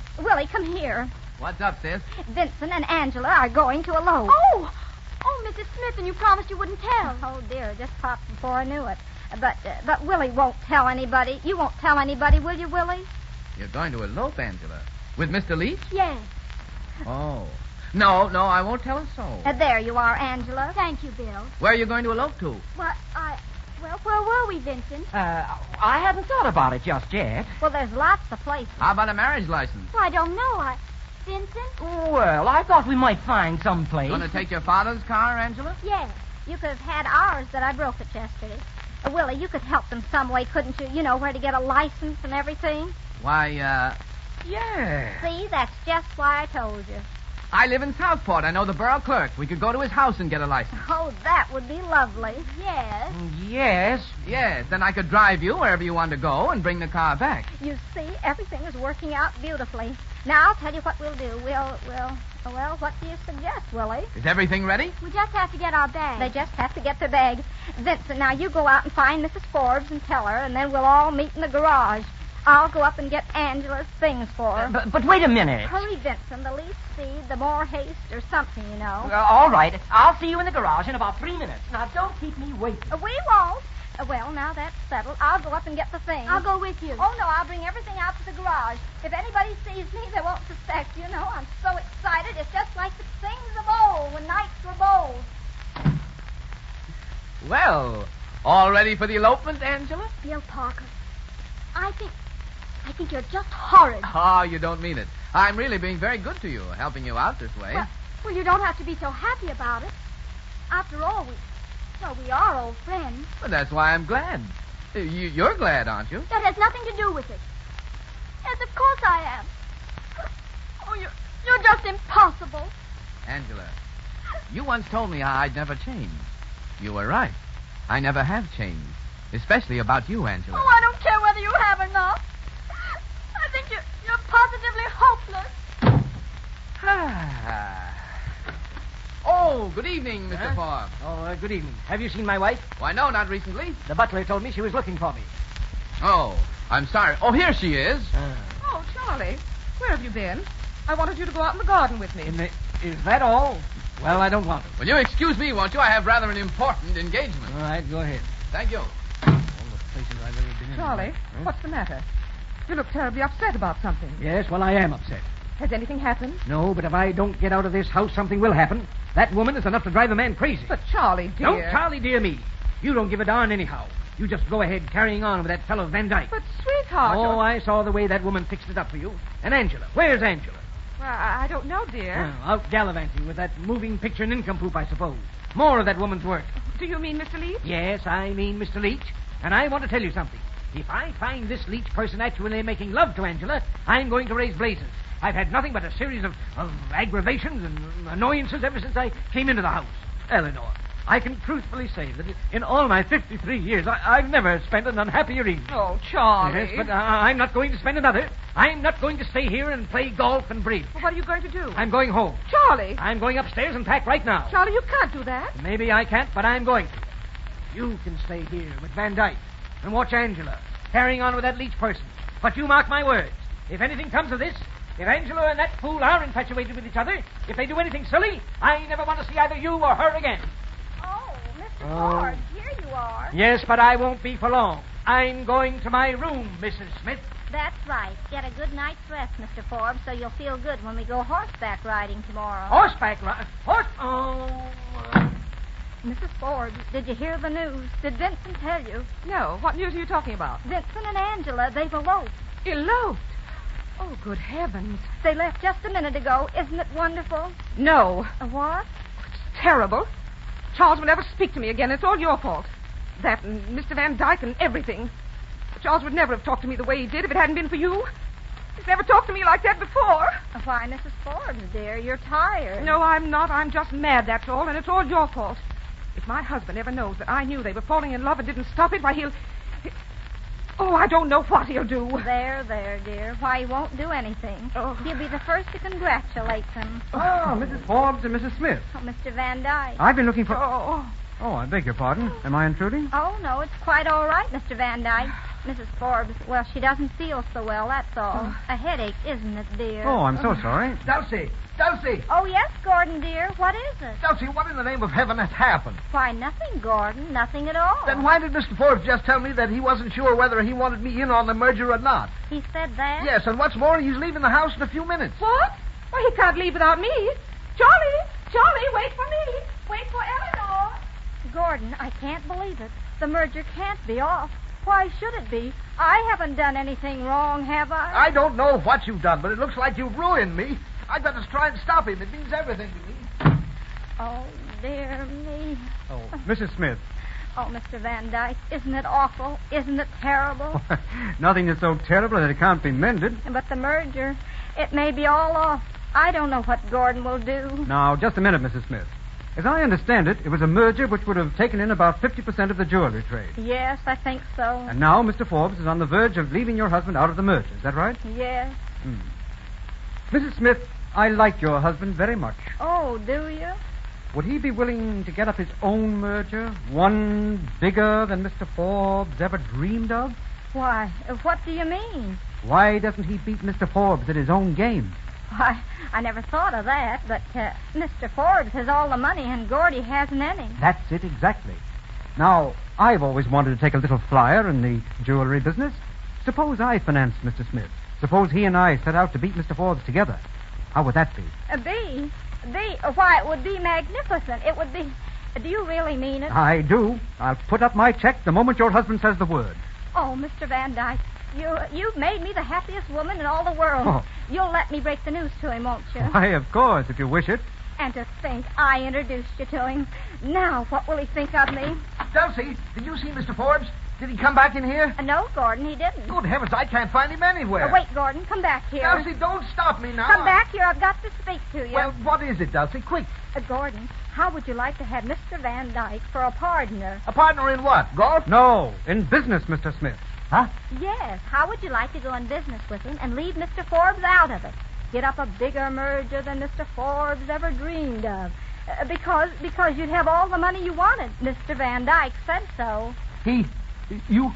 come here. What's up, sis? Vincent and Angela are going to elope. Oh, Mrs. Smith, and you promised you wouldn't tell. Oh, dear, just popped before I knew it. But Willie won't tell anybody. You won't tell anybody, will you, Willie? You're going to elope, Angela. With Mr. Leach? Yes. Oh. No, I won't tell a soul. There you are, Angela. Thank you, Bill. Where are you going to elope to? Well, where were we, Vincent? I hadn't thought about it just yet. Well, there's lots of places. How about a marriage license? Well, I don't know. Vincent? Well, I thought we might find some place. Going to take your father's car, Angela? Yes. You could have had ours that I broke it yesterday. Willie, you could help them some way, couldn't you? You know, where to get a license and everything. Why, Yeah. See, that's just why I told you. I live in Southport. I know the borough clerk. We could go to his house and get a license. Oh, that would be lovely. Yes. Yes. Yes, then I could drive you wherever you want to go and bring the car back. You see, everything is working out beautifully. Now, I'll tell you what we'll do. Well, what do you suggest, Willie? Is everything ready? We just have to get our bags. They just have to get their bags. Vincent, now you go out and find Mrs. Forbes and tell her, and then we'll all meet in the garage. I'll go up and get Angela's things for her. But wait a minute. Hurry, Vincent. The least speed, the more haste, or something, you know. All right. I'll see you in the garage in about 3 minutes. Now, don't keep me waiting. We won't. Well, now that's settled. I'll go up and get the things. I'll go with you. Oh, no, I'll bring everything out to the garage. If anybody sees me, they won't suspect. You know, I'm so excited. It's just like the things of old when knights were bold. Well, all ready for the elopement, Angela? Bill Parker, I think you're just horrid. Oh, you don't mean it. I'm really being very good to you, helping you out this way. Well, you don't have to be so happy about it. After all, we are old friends. But that's why I'm glad. You're glad, aren't you? That has nothing to do with it. Yes, of course I am. Oh, you're just impossible. Angela, you once told me I'd never change. You were right. I never have changed. Especially about you, Angela. Oh, I don't care whether you have or not. I think you're positively hopeless. Oh, good evening, Mr. Forbes. Oh, good evening. Have you seen my wife? Why, no, not recently. The butler told me she was looking for me. Oh, I'm sorry. Oh, here she is. Oh, Charlie, where have you been? I wanted you to go out in the garden with me. Is that all? Well, I don't want to. Will you excuse me, won't you? I have rather an important engagement. All right, go ahead. Thank you. All the places I've ever been in. Charlie, Huh? what's the matter? You look terribly upset about something. Yes, well, I am upset. Has anything happened? No, but if I don't get out of this house, something will happen. That woman is enough to drive a man crazy. But Charlie, dear. Don't Charlie dear me. You don't give a darn anyhow. You just go ahead carrying on with that fellow Van Dyke. But, sweetheart... Oh, I saw the way that woman fixed it up for you. And Angela. Where's Angela? Well, I don't know, dear. Out gallivanting with that moving picture nincompoop, I suppose. More of that woman's work. Do you mean Mr. Leach? Yes, I mean Mr. Leach. And I want to tell you something. If I find this Leach person actually making love to Angela, I'm going to raise blazes. I've had nothing but a series of aggravations and annoyances ever since I came into the house. Eleanor, I can truthfully say that in all my 53 years, I've never spent an unhappier evening. Oh, Charlie. Yes, but I'm not going to spend another. I'm not going to stay here and play golf and bridge. Well, what are you going to do? I'm going home. Charlie. I'm going upstairs and pack right now. Charlie, you can't do that. Maybe I can't, but I'm going to. You can stay here with Van Dyke and watch Angela carrying on with that Leach person. But you mark my words. If anything comes of this, if Angela and that fool are infatuated with each other, if they do anything silly, I never want to see either you or her again. Oh, Mr. Forbes, here you are. Yes, but I won't be for long. I'm going to my room, Mrs. Smith. That's right. Get a good night's rest, Mr. Forbes, so you'll feel good when we go horseback riding tomorrow. Horseback ride? Oh. Mrs. Forbes, did you hear the news? Did Vincent tell you? No. What news are you talking about? Vincent and Angela, they've eloped. Eloped? Oh, good heavens. They left just a minute ago. Isn't it wonderful? No. What? It's terrible. Charles will never speak to me again. It's all your fault. That and Mr. Van Dyke and everything. Charles would never have talked to me the way he did if it hadn't been for you. He's never talked to me like that before. Why, Mrs. Forbes, dear, you're tired. No, I'm not. I'm just mad, that's all, and it's all your fault. If my husband ever knows that I knew they were falling in love and didn't stop it, why, Oh, I don't know what he'll do. There, dear. Why, he won't do anything. Oh. He'll be the first to congratulate them. Oh, Mrs. Forbes and Mrs. Smith. Oh, Mr. Van Dyke. I've been looking for... Oh. Oh, I beg your pardon. Am I intruding? Oh, no, it's quite all right, Mr. Van Dyke. Mrs. Forbes, well, she doesn't feel so well, that's all. A headache, isn't it, dear? Oh, I'm so sorry. Dulcy! Oh, yes, Gordon, dear. What is it? Dulcy, what in the name of heaven has happened? Why, nothing, Gordon. Nothing at all. Then why did Mr. Forbes just tell me that he wasn't sure whether he wanted me in on the merger or not? He said that? Yes, and what's more, he's leaving the house in a few minutes. What? Well, he can't leave without me. Charlie, wait for me. Wait for Eleanor. Gordon, I can't believe it. The merger can't be off. Why should it be? I haven't done anything wrong, have I? I don't know what you've done, but it looks like you've ruined me. I've got to try and stop him. It means everything to me. Oh, dear me. Oh, Mrs. Smith. Oh, Mr. Van Dyke, isn't it awful? Isn't it terrible? Nothing is so terrible that it can't be mended. But the merger, it may be all off. I don't know what Gordon will do. Now, just a minute, Mrs. Smith. As I understand it, it was a merger which would have taken in about 50% of the jewelry trade. Yes, I think so. And now Mr. Forbes is on the verge of leaving your husband out of the merger. Is that right? Yes. Mrs. Smith, I like your husband very much. Oh, do you? Would he be willing to get up his own merger? One bigger than Mr. Forbes ever dreamed of? Why, what do you mean? Why doesn't he beat Mr. Forbes at his own game? Why, I never thought of that, but Mr. Forbes has all the money and Gordy hasn't any. That's it exactly. Now, I've always wanted to take a little flyer in the jewelry business. Suppose I financed Mr. Smith. Suppose he and I set out to beat Mr. Forbes together. How would that be? Why, it would be magnificent. It would be... Do you really mean it? I do. I'll put up my check the moment your husband says the word. Oh, Mr. Van Dyke, you've made me the happiest woman in all the world. Oh. You'll let me break the news to him, won't you? Why, of course, if you wish it. And to think I introduced you to him. Now, what will he think of me? Dulcy, did you see Mr. Forbes? Did he come back in here? No, Gordon, he didn't. Good heavens, I can't find him anywhere. Wait, Gordon, come back here. Dulcy, don't stop me now. Come back here. I've got to speak to you. Well, what is it, Dulcie? Quick. Gordon, how would you like to have Mr. Van Dyke for a partner? A partner in what? Golf? No, in business, Mr. Smith. Huh? Yes. How would you like to go in business with him and leave Mr. Forbes out of it? Get up a bigger merger than Mr. Forbes ever dreamed of. Because you'd have all the money you wanted. Mr. Van Dyke said so. You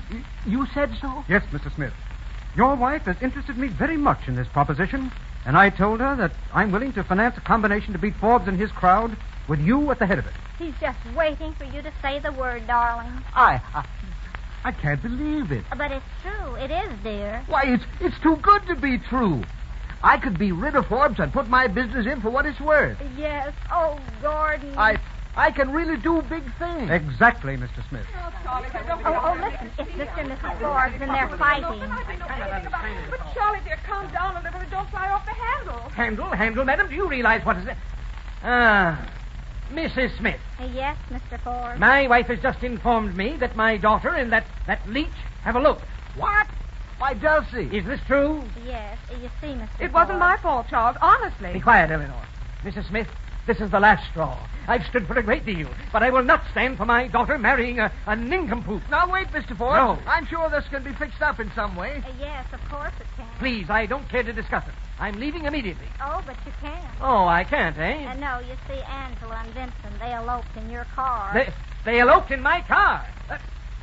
said so? Yes, Mr. Smith. Your wife has interested me very much in this proposition, and I told her that I'm willing to finance a combination to beat Forbes and his crowd with you at the head of it. He's just waiting for you to say the word, darling. I can't believe it. But it's true. It is, dear. Why, it's too good to be true. I could be rid of Forbes and put my business in for what it's worth. Yes. Oh, Gordon. I can really do big things. Exactly, Mr. Smith. Oh, listen. It's Mr. and Mrs. Forbes, and they're fighting. But Charlie, dear, calm down a little and don't fly off the handle. Handle, madam? Do you realize what is it? Mrs. Smith. Yes, Mr. Forbes. My wife has just informed me that my daughter and that leech have eloped. What? Why, Dulcie. Is this true? Yes. You see, Mr. It wasn't my fault, Charles, honestly. Be quiet, Eleanor. Mrs. Smith, This is the last straw. I've stood for a great deal, but I will not stand for my daughter marrying a nincompoop. Now, wait, Mr. Ford. No. I'm sure this can be fixed up in some way. Yes, of course it can. Please, I don't care to discuss it. I'm leaving immediately. Oh, but you can. Oh, I can't, eh? No, you see, Angela and Vincent, they eloped in your car. They eloped in my car.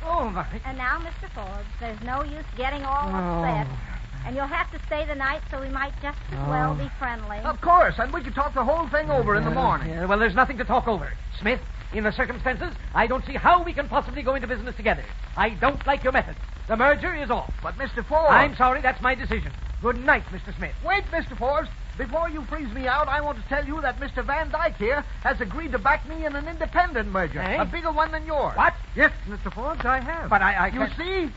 Oh, my. And now, Mr. Forbes, there's no use getting all upset. And you'll have to stay the night, so we might just as well be friendly. Of course, and we could talk the whole thing over in the morning. Well, there's nothing to talk over. Smith, in the circumstances, I don't see how we can possibly go into business together. I don't like your methods. The merger is off. But, Mr. Forbes... I'm sorry, that's my decision. Good night, Mr. Smith. Wait, Mr. Forbes. Before you freeze me out, I want to tell you that Mr. Van Dyke here has agreed to back me in an independent merger. Eh? A bigger one than yours. What? Yes, Mr. Forbes, I have. But I You see?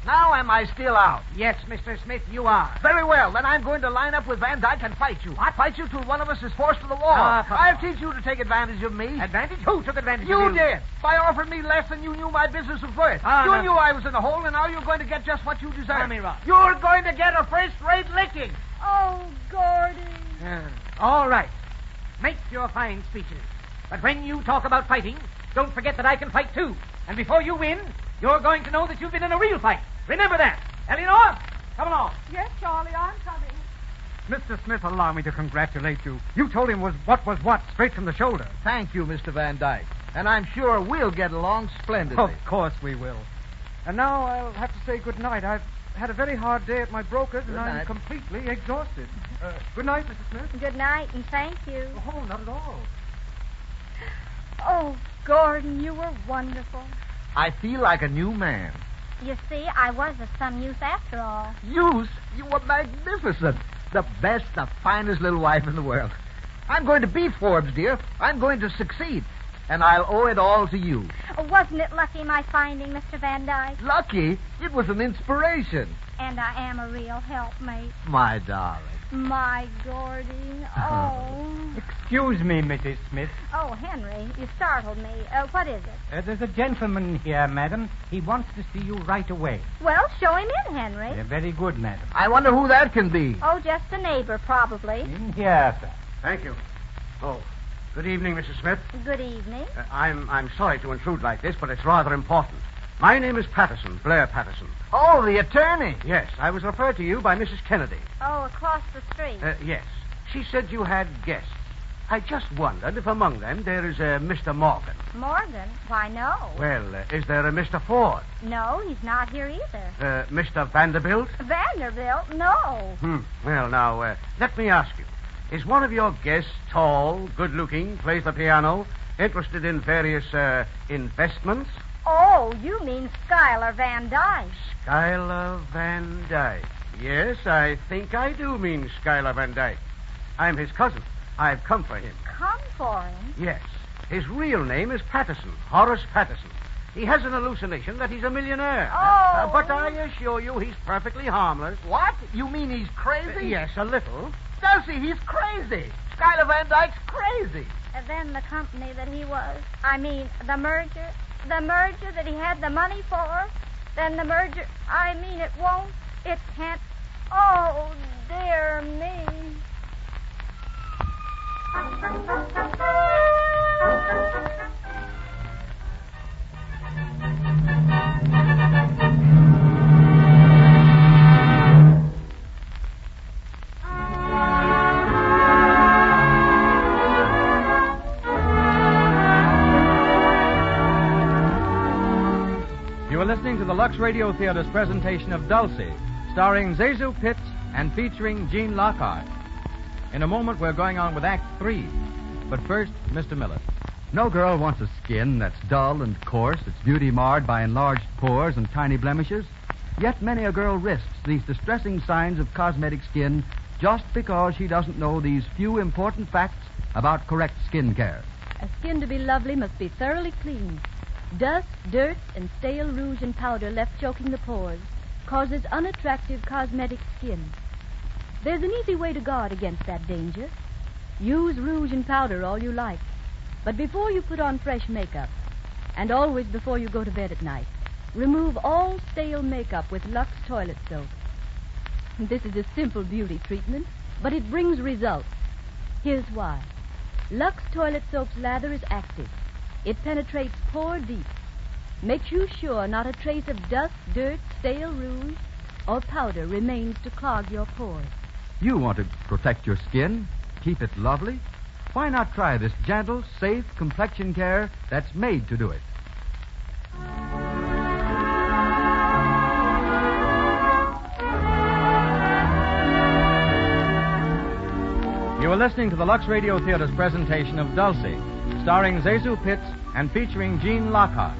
Now am I still out? Yes, Mr. Smith, you are. Very well. Then I'm going to line up with Van Dyke and fight you. What? Fight you till one of us is forced to the wall. I'll teach you to take advantage of me. Advantage? Who took advantage of You you? did. By offering me less than you knew my business was worth. You knew I was in the hole, and now you're going to get just what you deserve. Tell me, Rob. You're going to get a first-rate licking. Oh, Gordon. All right. Make your fine speeches. But when you talk about fighting, don't forget that I can fight too. And before you win, you're going to know that you've been in a real fight. Remember that. Eleanor, come along. Yes, Charlie, I'm coming. Mr. Smith, allow me to congratulate you. You told him what was what, straight from the shoulder. Thank you, Mr. Van Dyke. And I'm sure we'll get along splendidly. Of course we will. And now I'll have to say good night. I've had a very hard day at my broker's, and I'm completely exhausted. Good night, Mrs. Smith. Good night, and thank you. Oh, not at all. Oh, Gordon, you were wonderful. I feel like a new man. You see, I was of some use after all. Use? You were magnificent. The best, the finest little wife in the world. I'm going to be Forbes, dear. I'm going to succeed. And I'll owe it all to you. Wasn't it lucky my finding Mr. Van Dyke? Lucky? It was an inspiration. And I am a real helpmate. My darling. My Gordy. Oh. Excuse me, Mrs. Smith. Oh, Henry, you startled me. What is it? There's a gentleman here, madam. He wants to see you right away. Well, show him in, Henry. Very good, madam. I wonder who that can be. Oh, just a neighbor, probably. In here, sir. Thank you. Oh, good evening, Mrs. Smith. Good evening. I'm sorry to intrude like this, but it's rather important. My name is Patterson, Blair Patterson. Oh, the attorney. Yes, I was referred to you by Mrs. Kennedy. Oh, across the street. Yes. She said you had guests. I just wondered if among them there is a Mr. Morgan. Morgan? Why, no. Well, is there a Mr. Ford? No, he's not here either. Mr. Vanderbilt? Vanderbilt? No. Well, now, let me ask you. Is one of your guests tall, good-looking, plays the piano, interested in various, investments? Oh, you mean Schuyler Van Dyke. Schuyler Van Dyke. Yes, I think I do mean Schuyler Van Dyke. I'm his cousin. I've come for him. Come for him? Yes. His real name is Patterson, Horace Patterson. He has an hallucination that he's a millionaire. Oh. But I assure you he's perfectly harmless. What? You mean he's crazy? Yes, a little. Dulcy, he's crazy. Schuyler Van Dyke's crazy. And then the company that he was. I mean, the merger. The merger that he had the money for. Then the merger. I mean, it won't. It can't. Oh, dear me. You are listening to the Lux Radio Theater's presentation of Dulcy, starring Zezou Pitts and featuring Jean Lockhart. In a moment, we're going on with Act 3. But first, Mr. Miller. No girl wants a skin that's dull and coarse, its beauty marred by enlarged pores and tiny blemishes. Yet many a girl risks these distressing signs of cosmetic skin just because she doesn't know these few important facts about correct skin care. A skin to be lovely must be thoroughly clean. Dust, dirt, and stale rouge and powder left choking the pores causes unattractive cosmetic skin. There's an easy way to guard against that danger. Use rouge and powder all you like. But before you put on fresh makeup, and always before you go to bed at night, remove all stale makeup with Lux toilet soap. This is a simple beauty treatment, but it brings results. Here's why. Lux Toilet Soap's lather is active. It penetrates pore deep. Makes you sure not a trace of dust, dirt, stale rouge, or powder remains to clog your pores. You want to protect your skin, keep it lovely? Why not try this gentle, safe complexion care that's made to do it? You are listening to the Lux Radio Theater's presentation of Dulcy, starring Cecil B and featuring Jean Lockhart.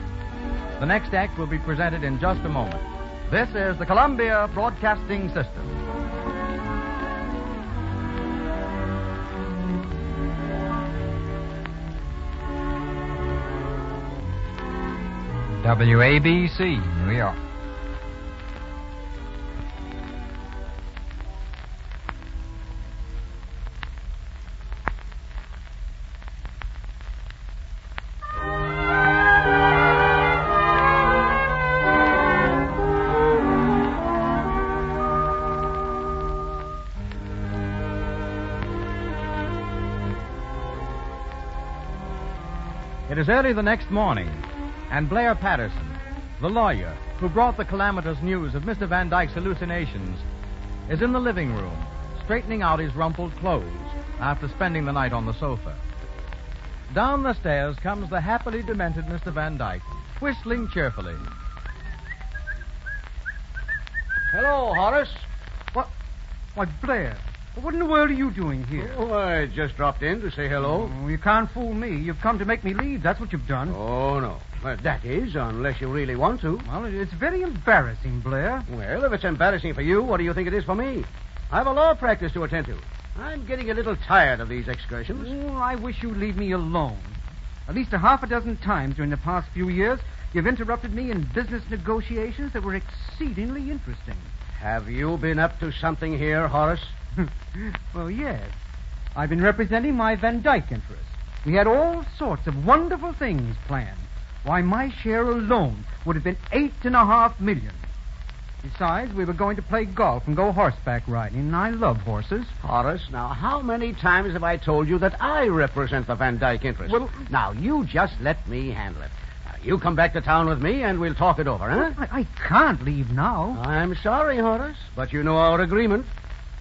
The next act will be presented in just a moment. This is the Columbia Broadcasting System. WABC, New York. It is early the next morning, and Blair Patterson, the lawyer who brought the calamitous news of Mr. Van Dyke's hallucinations, is in the living room, straightening out his rumpled clothes after spending the night on the sofa. Down the stairs comes the happily demented Mr. Van Dyke, whistling cheerfully. Hello, Horace. What? Why, Blair, what in the world are you doing here? Oh, I just dropped in to say hello. Oh, you can't fool me. You've come to make me leave. That's what you've done. Oh, no. Well, that is, unless you really want to. Well, it's very embarrassing, Blair. Well, if it's embarrassing for you, what do you think it is for me? I have a law practice to attend to. I'm getting a little tired of these excursions. Oh, I wish you'd leave me alone. At least a half a dozen times during the past few years, you've interrupted me in business negotiations that were exceedingly interesting. Have you been up to something here, Horace? Well, yes. I've been representing my Van Dyke interests. We had all sorts of wonderful things planned. Why, my share alone would have been $8.5 million. Besides, we were going to play golf and go horseback riding, and I love horses. Horace, now, how many times have I told you that I represent the Van Dyke interest? Well, now, you just let me handle it. Now, you come back to town with me, and we'll talk it over, huh? I can't leave now. I'm sorry, Horace, but you know our agreement.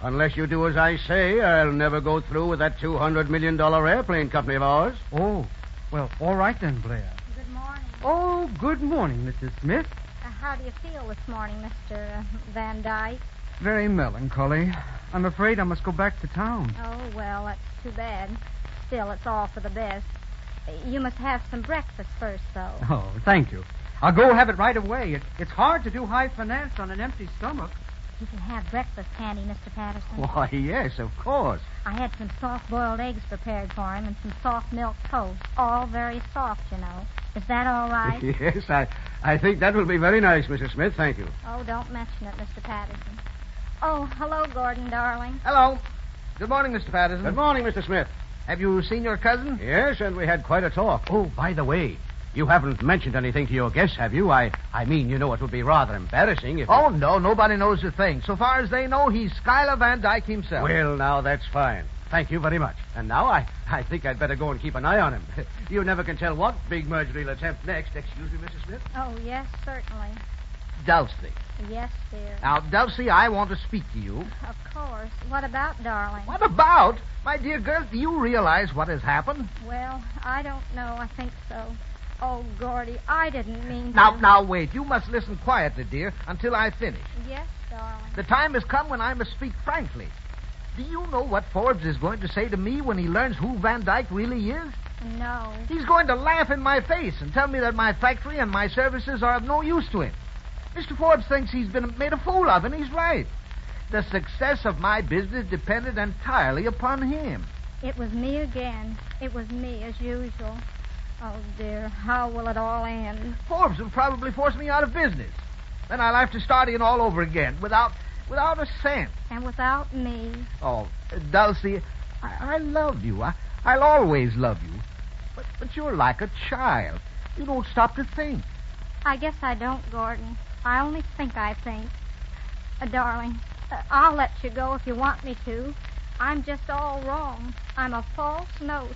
Unless you do as I say, I'll never go through with that $200 million airplane company of ours. Oh, well, all right then, Blair. Good morning. Oh, good morning, Mrs. Smith. How do you feel this morning, Mr. Van Dyke? Very melancholy. I'm afraid I must go back to town. Oh, well, that's too bad. Still, it's all for the best. You must have some breakfast first, though. Oh, thank you. I'll go have it right away. It's hard to do high finance on an empty stomach. You can have breakfast handy, Mr. Patterson. Why, yes, of course. I had some soft-boiled eggs prepared for him and some soft milk toast. All very soft, you know. Is that all right? Yes, I think that will be very nice, Mrs. Smith. Thank you. Oh, don't mention it, Mr. Patterson. Oh, hello, Gordon, darling. Hello. Good morning, Mr. Patterson. Good morning, Mr. Smith. Have you seen your cousin? Yes, and we had quite a talk. Oh, by the way, you haven't mentioned anything to your guests, have you? I mean, you know, it would be rather embarrassing if... Oh, no, nobody knows a thing. So far as they know, he's Schuyler Van Dyke himself. Well, now, that's fine. Thank you very much. And now I think I'd better go and keep an eye on him. You never can tell what big merger he'll attempt next. Excuse me, Mrs. Smith? Oh, yes, certainly. Dulcy. Yes, dear. Now, Dulcy, I want to speak to you. Of course. What about, darling? What about? My dear girl, do you realize what has happened? Well, I don't know. I think so. Oh, Gordy, I didn't mean to... Now, wait. You must listen quietly, dear, until I finish. Yes, darling. The time has come when I must speak frankly. Do you know what Forbes is going to say to me when he learns who Van Dyke really is? No. He's going to laugh in my face and tell me that my factory and my services are of no use to him. Mr. Forbes thinks he's been made a fool of, and he's right. The success of my business depended entirely upon him. It was me again. It was me, as usual. Oh, dear, how will it all end? Forbes will probably force me out of business. Then I'll have to start in all over again, without a cent. And without me. Oh, Dulcie, I love you. I'll always love you. But you're like a child. You don't stop to think. I guess I don't, Gordon. I only think I think. Darling, I'll let you go if you want me to. I'm just all wrong. I'm a false note.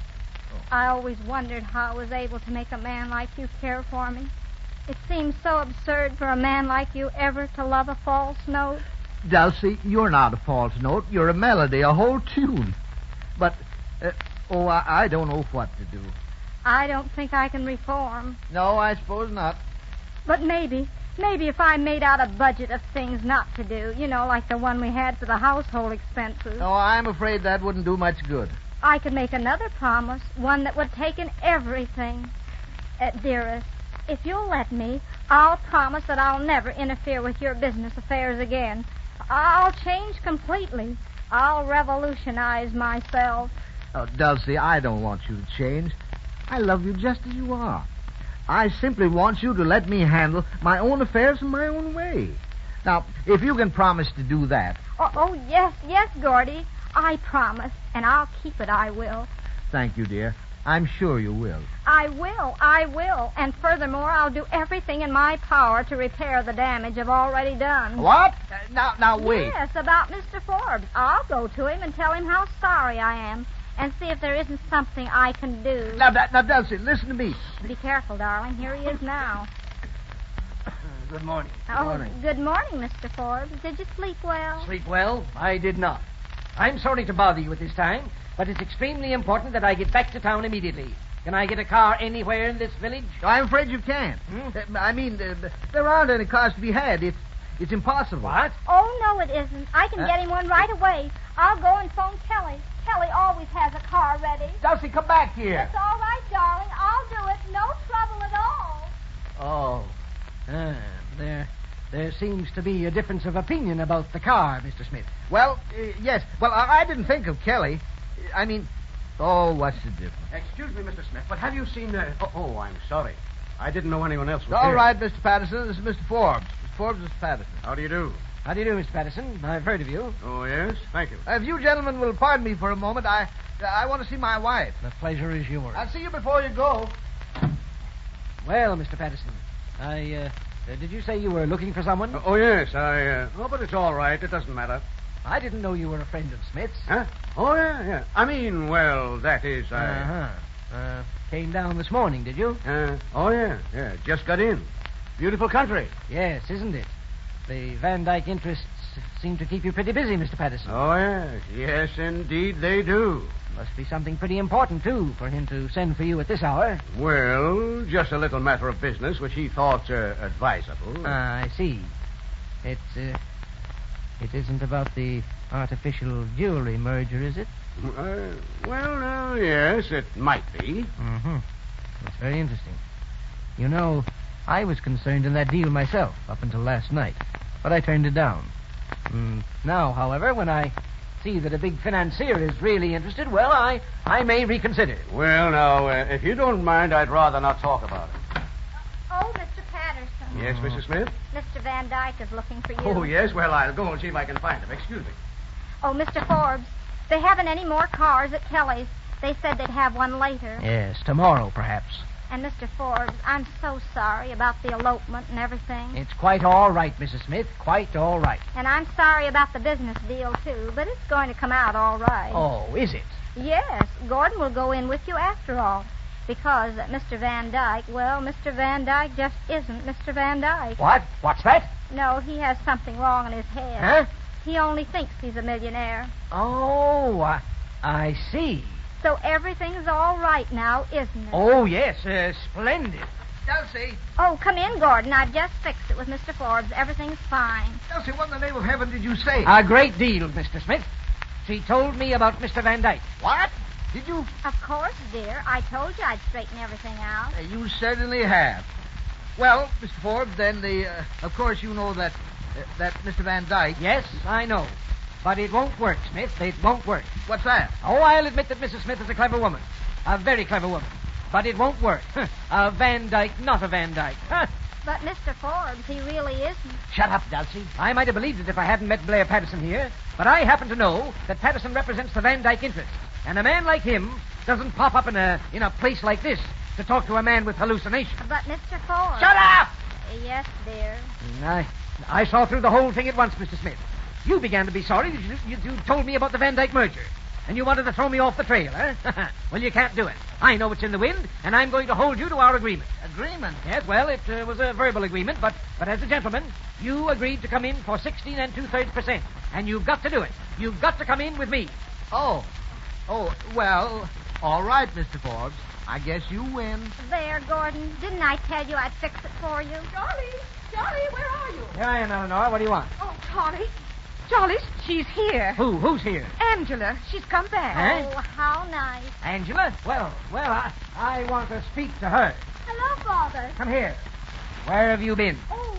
I always wondered how I was able to make a man like you care for me. It seems so absurd for a man like you ever to love a false note. Dulcy, you're not a false note. You're a melody, a whole tune. But, I don't know what to do. I don't think I can reform. No, I suppose not. But maybe if I made out a budget of things not to do, like the one we had for the household expenses. No, I'm afraid that wouldn't do much good. I could make another promise, one that would take in everything. Dearest, if you'll let me, I'll promise that I'll never interfere with your business affairs again. I'll change completely. I'll revolutionize myself. Oh, Dulcie, I don't want you to change. I love you just as you are. I simply want you to let me handle my own affairs in my own way. Now, if you can promise to do that... Oh, yes, Gordy. I promise, and I'll keep it, I will. Thank you, dear. I'm sure you will. I will. And furthermore, I'll do everything in my power to repair the damage I've already done. What? Now, wait. Yes, about Mr. Forbes. I'll go to him and tell him how sorry I am and see if there isn't something I can do. Now, Dulcie, listen to me. Be careful, darling. Here he is now. Good morning. Good morning, Mr. Forbes. Did you sleep well? Sleep well? I did not. I'm sorry to bother you at this time, but it's extremely important that I get back to town immediately. Can I get a car anywhere in this village? I'm afraid you can't. There aren't any cars to be had. It's impossible. What? Oh, no, it isn't. I can get him one right away. I'll go and phone Kelly. Kelly always has a car ready. Dulcie, come back here. It's all right, darling. I'll do it. No trouble at all. There seems to be a difference of opinion about the car, Mr. Smith. Well, yes. Well, I didn't think of Kelly. What's the difference? Excuse me, Mr. Smith, but have you seen... I'm sorry. I didn't know anyone else was All here. right, Mr. Patterson. This is Mr. Forbes. Mr. Forbes, Mr. Patterson. How do you do? How do you do, Mr. Patterson? I've heard of you. Oh, yes? Thank you. If you gentlemen will pardon me for a moment, I want to see my wife. The pleasure is yours. I'll see you before you go. Well, Mr. Patterson, did you say you were looking for someone? Yes, but it's all right. It doesn't matter. I didn't know you were a friend of Smith's. Huh? Oh, yeah. That is, Came down this morning, did you? Yeah. Just got in. Beautiful country. Yes, isn't it? The Van Dyke interests seem to keep you pretty busy, Mr. Patterson. Oh, yes. Yes, indeed they do. Must be something pretty important, too, for him to send for you at this hour. Well, just a little matter of business which he thought advisable. I see. It isn't about the artificial jewelry merger, is it? Yes, it might be. Mm-hmm. That's very interesting. You know, I was concerned in that deal myself up until last night, but I turned it down. Now, however, when I see that a big financier is really interested, well, I may reconsider. Well, now, if you don't mind, I'd rather not talk about it. Oh, Mr. Patterson. Yes, Mrs. Smith? Mr. Van Dyke is looking for you. Oh, yes? Well, I'll go and see if I can find him. Excuse me. Oh, Mr. Forbes, they haven't any more cars at Kelly's. They said they'd have one later. Yes, tomorrow, perhaps. And, Mr. Forbes, I'm so sorry about the elopement and everything. It's quite all right, Mrs. Smith. Quite all right. And I'm sorry about the business deal, too, but it's going to come out all right. Oh, is it? Yes. Gordon will go in with you after all. Because Mr. Van Dyke, Mr. Van Dyke just isn't Mr. Van Dyke. What? What's that? No, he has something wrong in his head. Huh? He only thinks he's a millionaire. Oh, I see. So everything's all right now, isn't it? Oh, yes, splendid. Dulcie. Oh, come in, Gordon. I've just fixed it with Mr. Forbes. Everything's fine. Dulcie, what in the name of heaven did you say? A great deal, Mr. Smith. She told me about Mr. Van Dyke. What? Did you? Of course, dear. I told you I'd straighten everything out. You certainly have. Well, Mr. Forbes, then of course you know that Mr. Van Dyke... Yes, I know. But it won't work, Smith. It won't work. What's that? Oh, I'll admit that Mrs. Smith is a clever woman. A very clever woman. But it won't work. A Van Dyke, not a Van Dyke. But Mr. Forbes, he really isn't. Shut up, Dulcy. I might have believed it if I hadn't met Blair Patterson here. But I happen to know that Patterson represents the Van Dyke interest. And a man like him doesn't pop up in a place like this to talk to a man with hallucinations. But Mr. Forbes... Shut up! Yes, dear. I saw through the whole thing at once, Mr. Smith. You began to be sorry that you told me about the Van Dyke merger. And you wanted to throw me off the trail, huh? Well, you can't do it. I know what's in the wind, and I'm going to hold you to our agreement. Agreement? Yes, well, it was a verbal agreement, but as a gentleman, you agreed to come in for 16 2/3%. And you've got to do it. You've got to come in with me. Oh, well, all right, Mr. Forbes. I guess you win. There, Gordon. Didn't I tell you I'd fix it for you? Charlie, where are you? Here I am, Eleanor. What do you want? Oh, Charlie, she's here. Who's here? Angela. She's come back. Oh, how nice. Angela? Well, I want to speak to her. Hello, Father. Come here. Where have you been? Oh,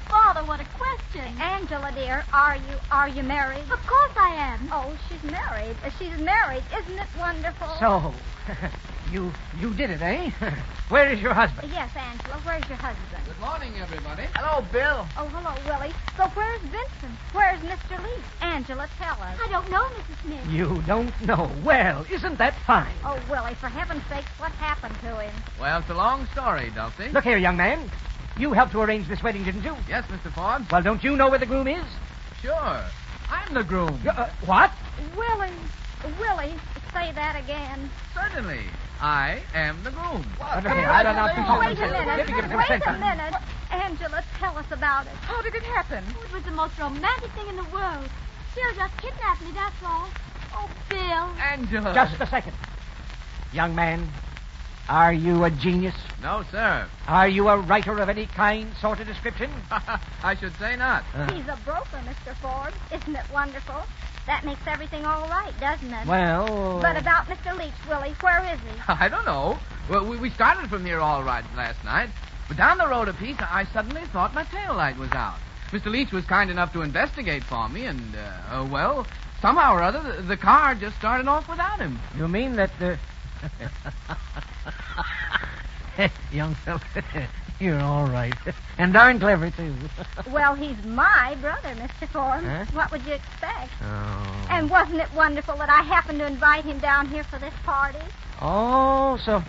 Father, what a question. Angela, dear, are you married? Of course I am. Oh, she's married. She's married. Isn't it wonderful? So, you did it, eh? Where is your husband? Yes, Angela, where's your husband? Good morning, everybody. Hello, Bill. Oh, hello, Willie. So where's Vincent? Where's Mr. Leach? Angela, tell us. I don't know, Mrs. Smith. You don't know. Well, isn't that fine? Oh, Willie, for heaven's sakes, what happened to him? Well, it's a long story, Dulcy. Look here, young man. You helped to arrange this wedding, didn't you? Yes, Mr. Forbes. Well, don't you know where the groom is? Sure. I'm the groom. What? Willie, say that again. Certainly. I am the groom. I don't know. Wait a minute. Angela, tell us about it. How did it happen? Oh, it was the most romantic thing in the world. Bill just kidnapped me, that's all. Oh, Bill. Angela. Just a second. Young man, are you a genius? No, sir. Are you a writer of any kind, sort of description? I should say not. He's a broker, Mr. Forbes. Isn't it wonderful? That makes everything all right, doesn't it? Well... But about Mr. Leach, Willie, where is he? I don't know. Well, we started from here all right last night, but down the road a piece, I suddenly thought my tail light was out. Mr. Leach was kind enough to investigate for me, and, well, somehow or other, the car just started off without him. You mean that the... Young fellow, you're all right. And darn clever, too. Well, he's my brother, Mr. Forbes. Huh? What would you expect? Oh. And wasn't it wonderful that I happened to invite him down here for this party? Oh, so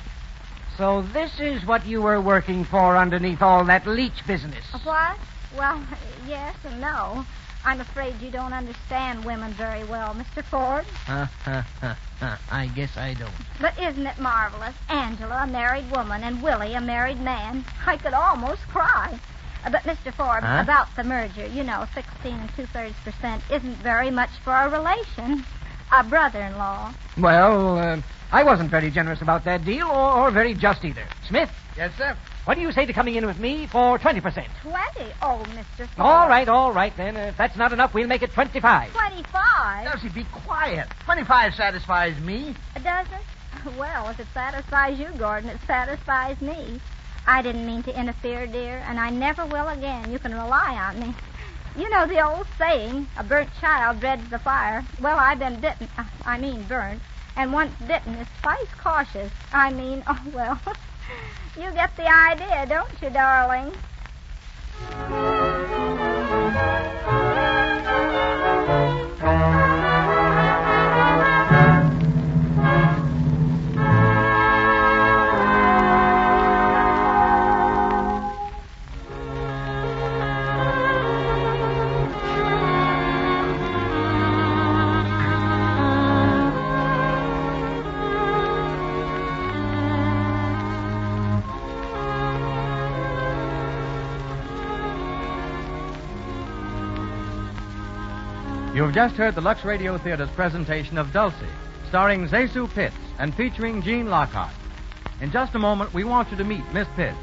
this is what you were working for underneath all that Leach business. What? Well, yes and no. I'm afraid you don't understand women very well, Mr. Forbes. I guess I don't. But isn't it marvelous? Angela, a married woman, and Willie, a married man. I could almost cry. But, Mr. Forbes, about the merger, 16 2/3% isn't very much for a relation. A brother-in-law. Well, I wasn't very generous about that deal, or very just either. Smith? Yes, sir. What do you say to coming in with me for 20%? 20? Oh, Mr. Forbes. All right, then. If that's not enough, we'll make it 25. 25? Dulcy, be quiet. 25 satisfies me. Does it? Well, if it satisfies you, Gordon, it satisfies me. I didn't mean to interfere, dear, and I never will again. You can rely on me. You know the old saying, a burnt child dreads the fire. Well, I've been bitten. Burnt. And once bitten is twice cautious. You get the idea, don't you, darling? You've just heard the Lux Radio Theater's presentation of Dulcy, starring Cecil Pitts and featuring Jean Lockhart. In just a moment, we want you to meet Miss Pitts.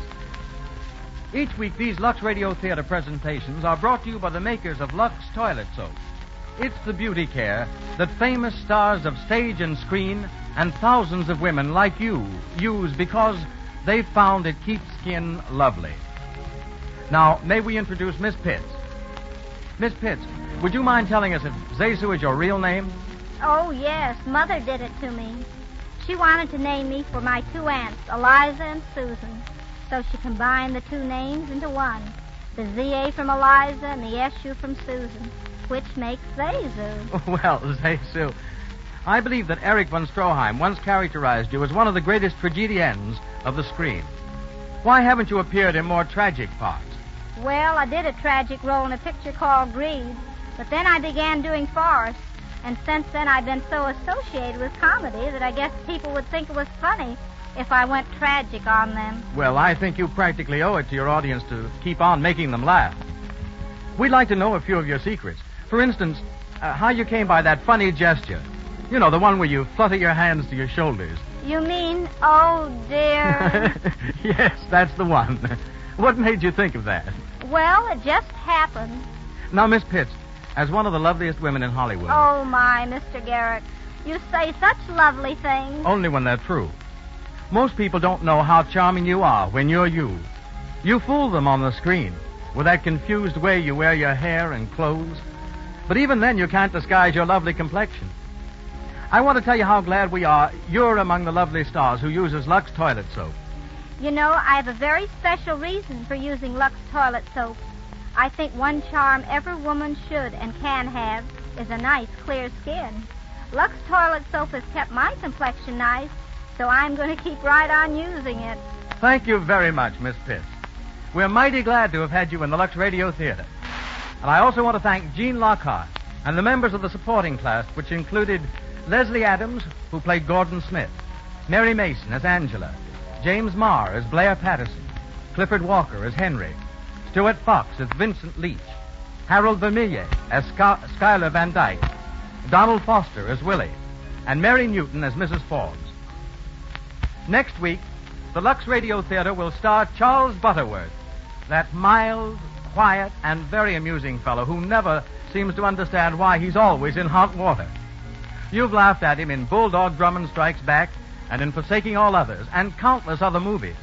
Each week, these Lux Radio Theater presentations are brought to you by the makers of Lux Toilet Soap. It's the beauty care that famous stars of stage and screen and thousands of women like you use because they've found it keeps skin lovely. Now, may we introduce Miss Pitts? Miss Pitts, would you mind telling us if Zesu is your real name? Oh, yes. Mother did it to me. She wanted to name me for my two aunts, Eliza and Susan. So she combined the two names into one. The Z-A from Eliza and the S-U from Susan, which makes Zesu. Well, Zesu, I believe that Erich von Stroheim once characterized you as one of the greatest tragedians of the screen. Why haven't you appeared in more tragic parts? Well, I did a tragic role in a picture called Greed, but then I began doing farce, And since then, I've been so associated with comedy that I guess people would think it was funny if I went tragic on them. Well, I think you practically owe it to your audience to keep on making them laugh. We'd like to know a few of your secrets. For instance, how you came by that funny gesture. You know, the one where you flutter your hands to your shoulders. You mean, oh, dear? Yes, that's the one. What made you think of that? Well, it just happened. Now, Miss Pitts, as one of the loveliest women in Hollywood... Oh, my, Mr. Garrick. You say such lovely things. Only when they're true. Most people don't know how charming you are when you're you. You fool them on the screen with that confused way you wear your hair and clothes. But even then, you can't disguise your lovely complexion. I want to tell you how glad we are you're among the lovely stars who uses Lux toilet soap. You know, I have a very special reason for using Lux toilet soap. I think one charm every woman should and can have is a nice, clear skin. Lux toilet soap has kept my complexion nice, so I'm going to keep right on using it. Thank you very much, Miss Pitts. We're mighty glad to have had you in the Lux Radio Theater. And I also want to thank Gene Lockhart and the members of the supporting cast, which included Leslie Adams, who played Gordon Smith, Mary Mason as Angela, James Marr as Blair Patterson, Clifford Walker as Henry, Stuart Fox as Vincent Leach, Harold Vermillier as Schuyler Van Dyke, Donald Foster as Willie, and Mary Newton as Mrs. Forbes. Next week, the Lux Radio Theater will star Charles Butterworth, that mild, quiet, and very amusing fellow who never seems to understand why he's always in hot water. You've laughed at him in Bulldog Drummond Strikes Back and in Forsaking All Others and countless other movies.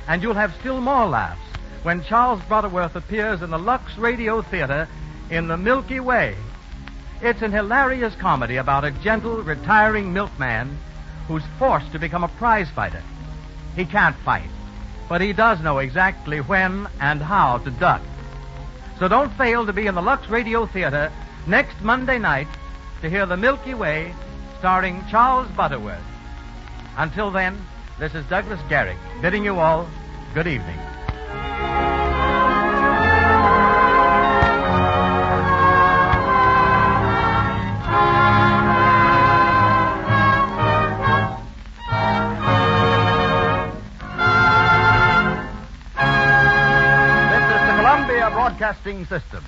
And you'll have still more laughs when Charles Butterworth appears in the Lux Radio Theater in The Milky Way. It's an hilarious comedy about a gentle, retiring milkman who's forced to become a prize fighter. He can't fight, but he does know exactly when and how to duck. So don't fail to be in the Lux Radio Theater next Monday night to hear The Milky Way starring Charles Butterworth. Until then, this is Douglas Garrick bidding you all good evening. This is the Columbia Broadcasting System.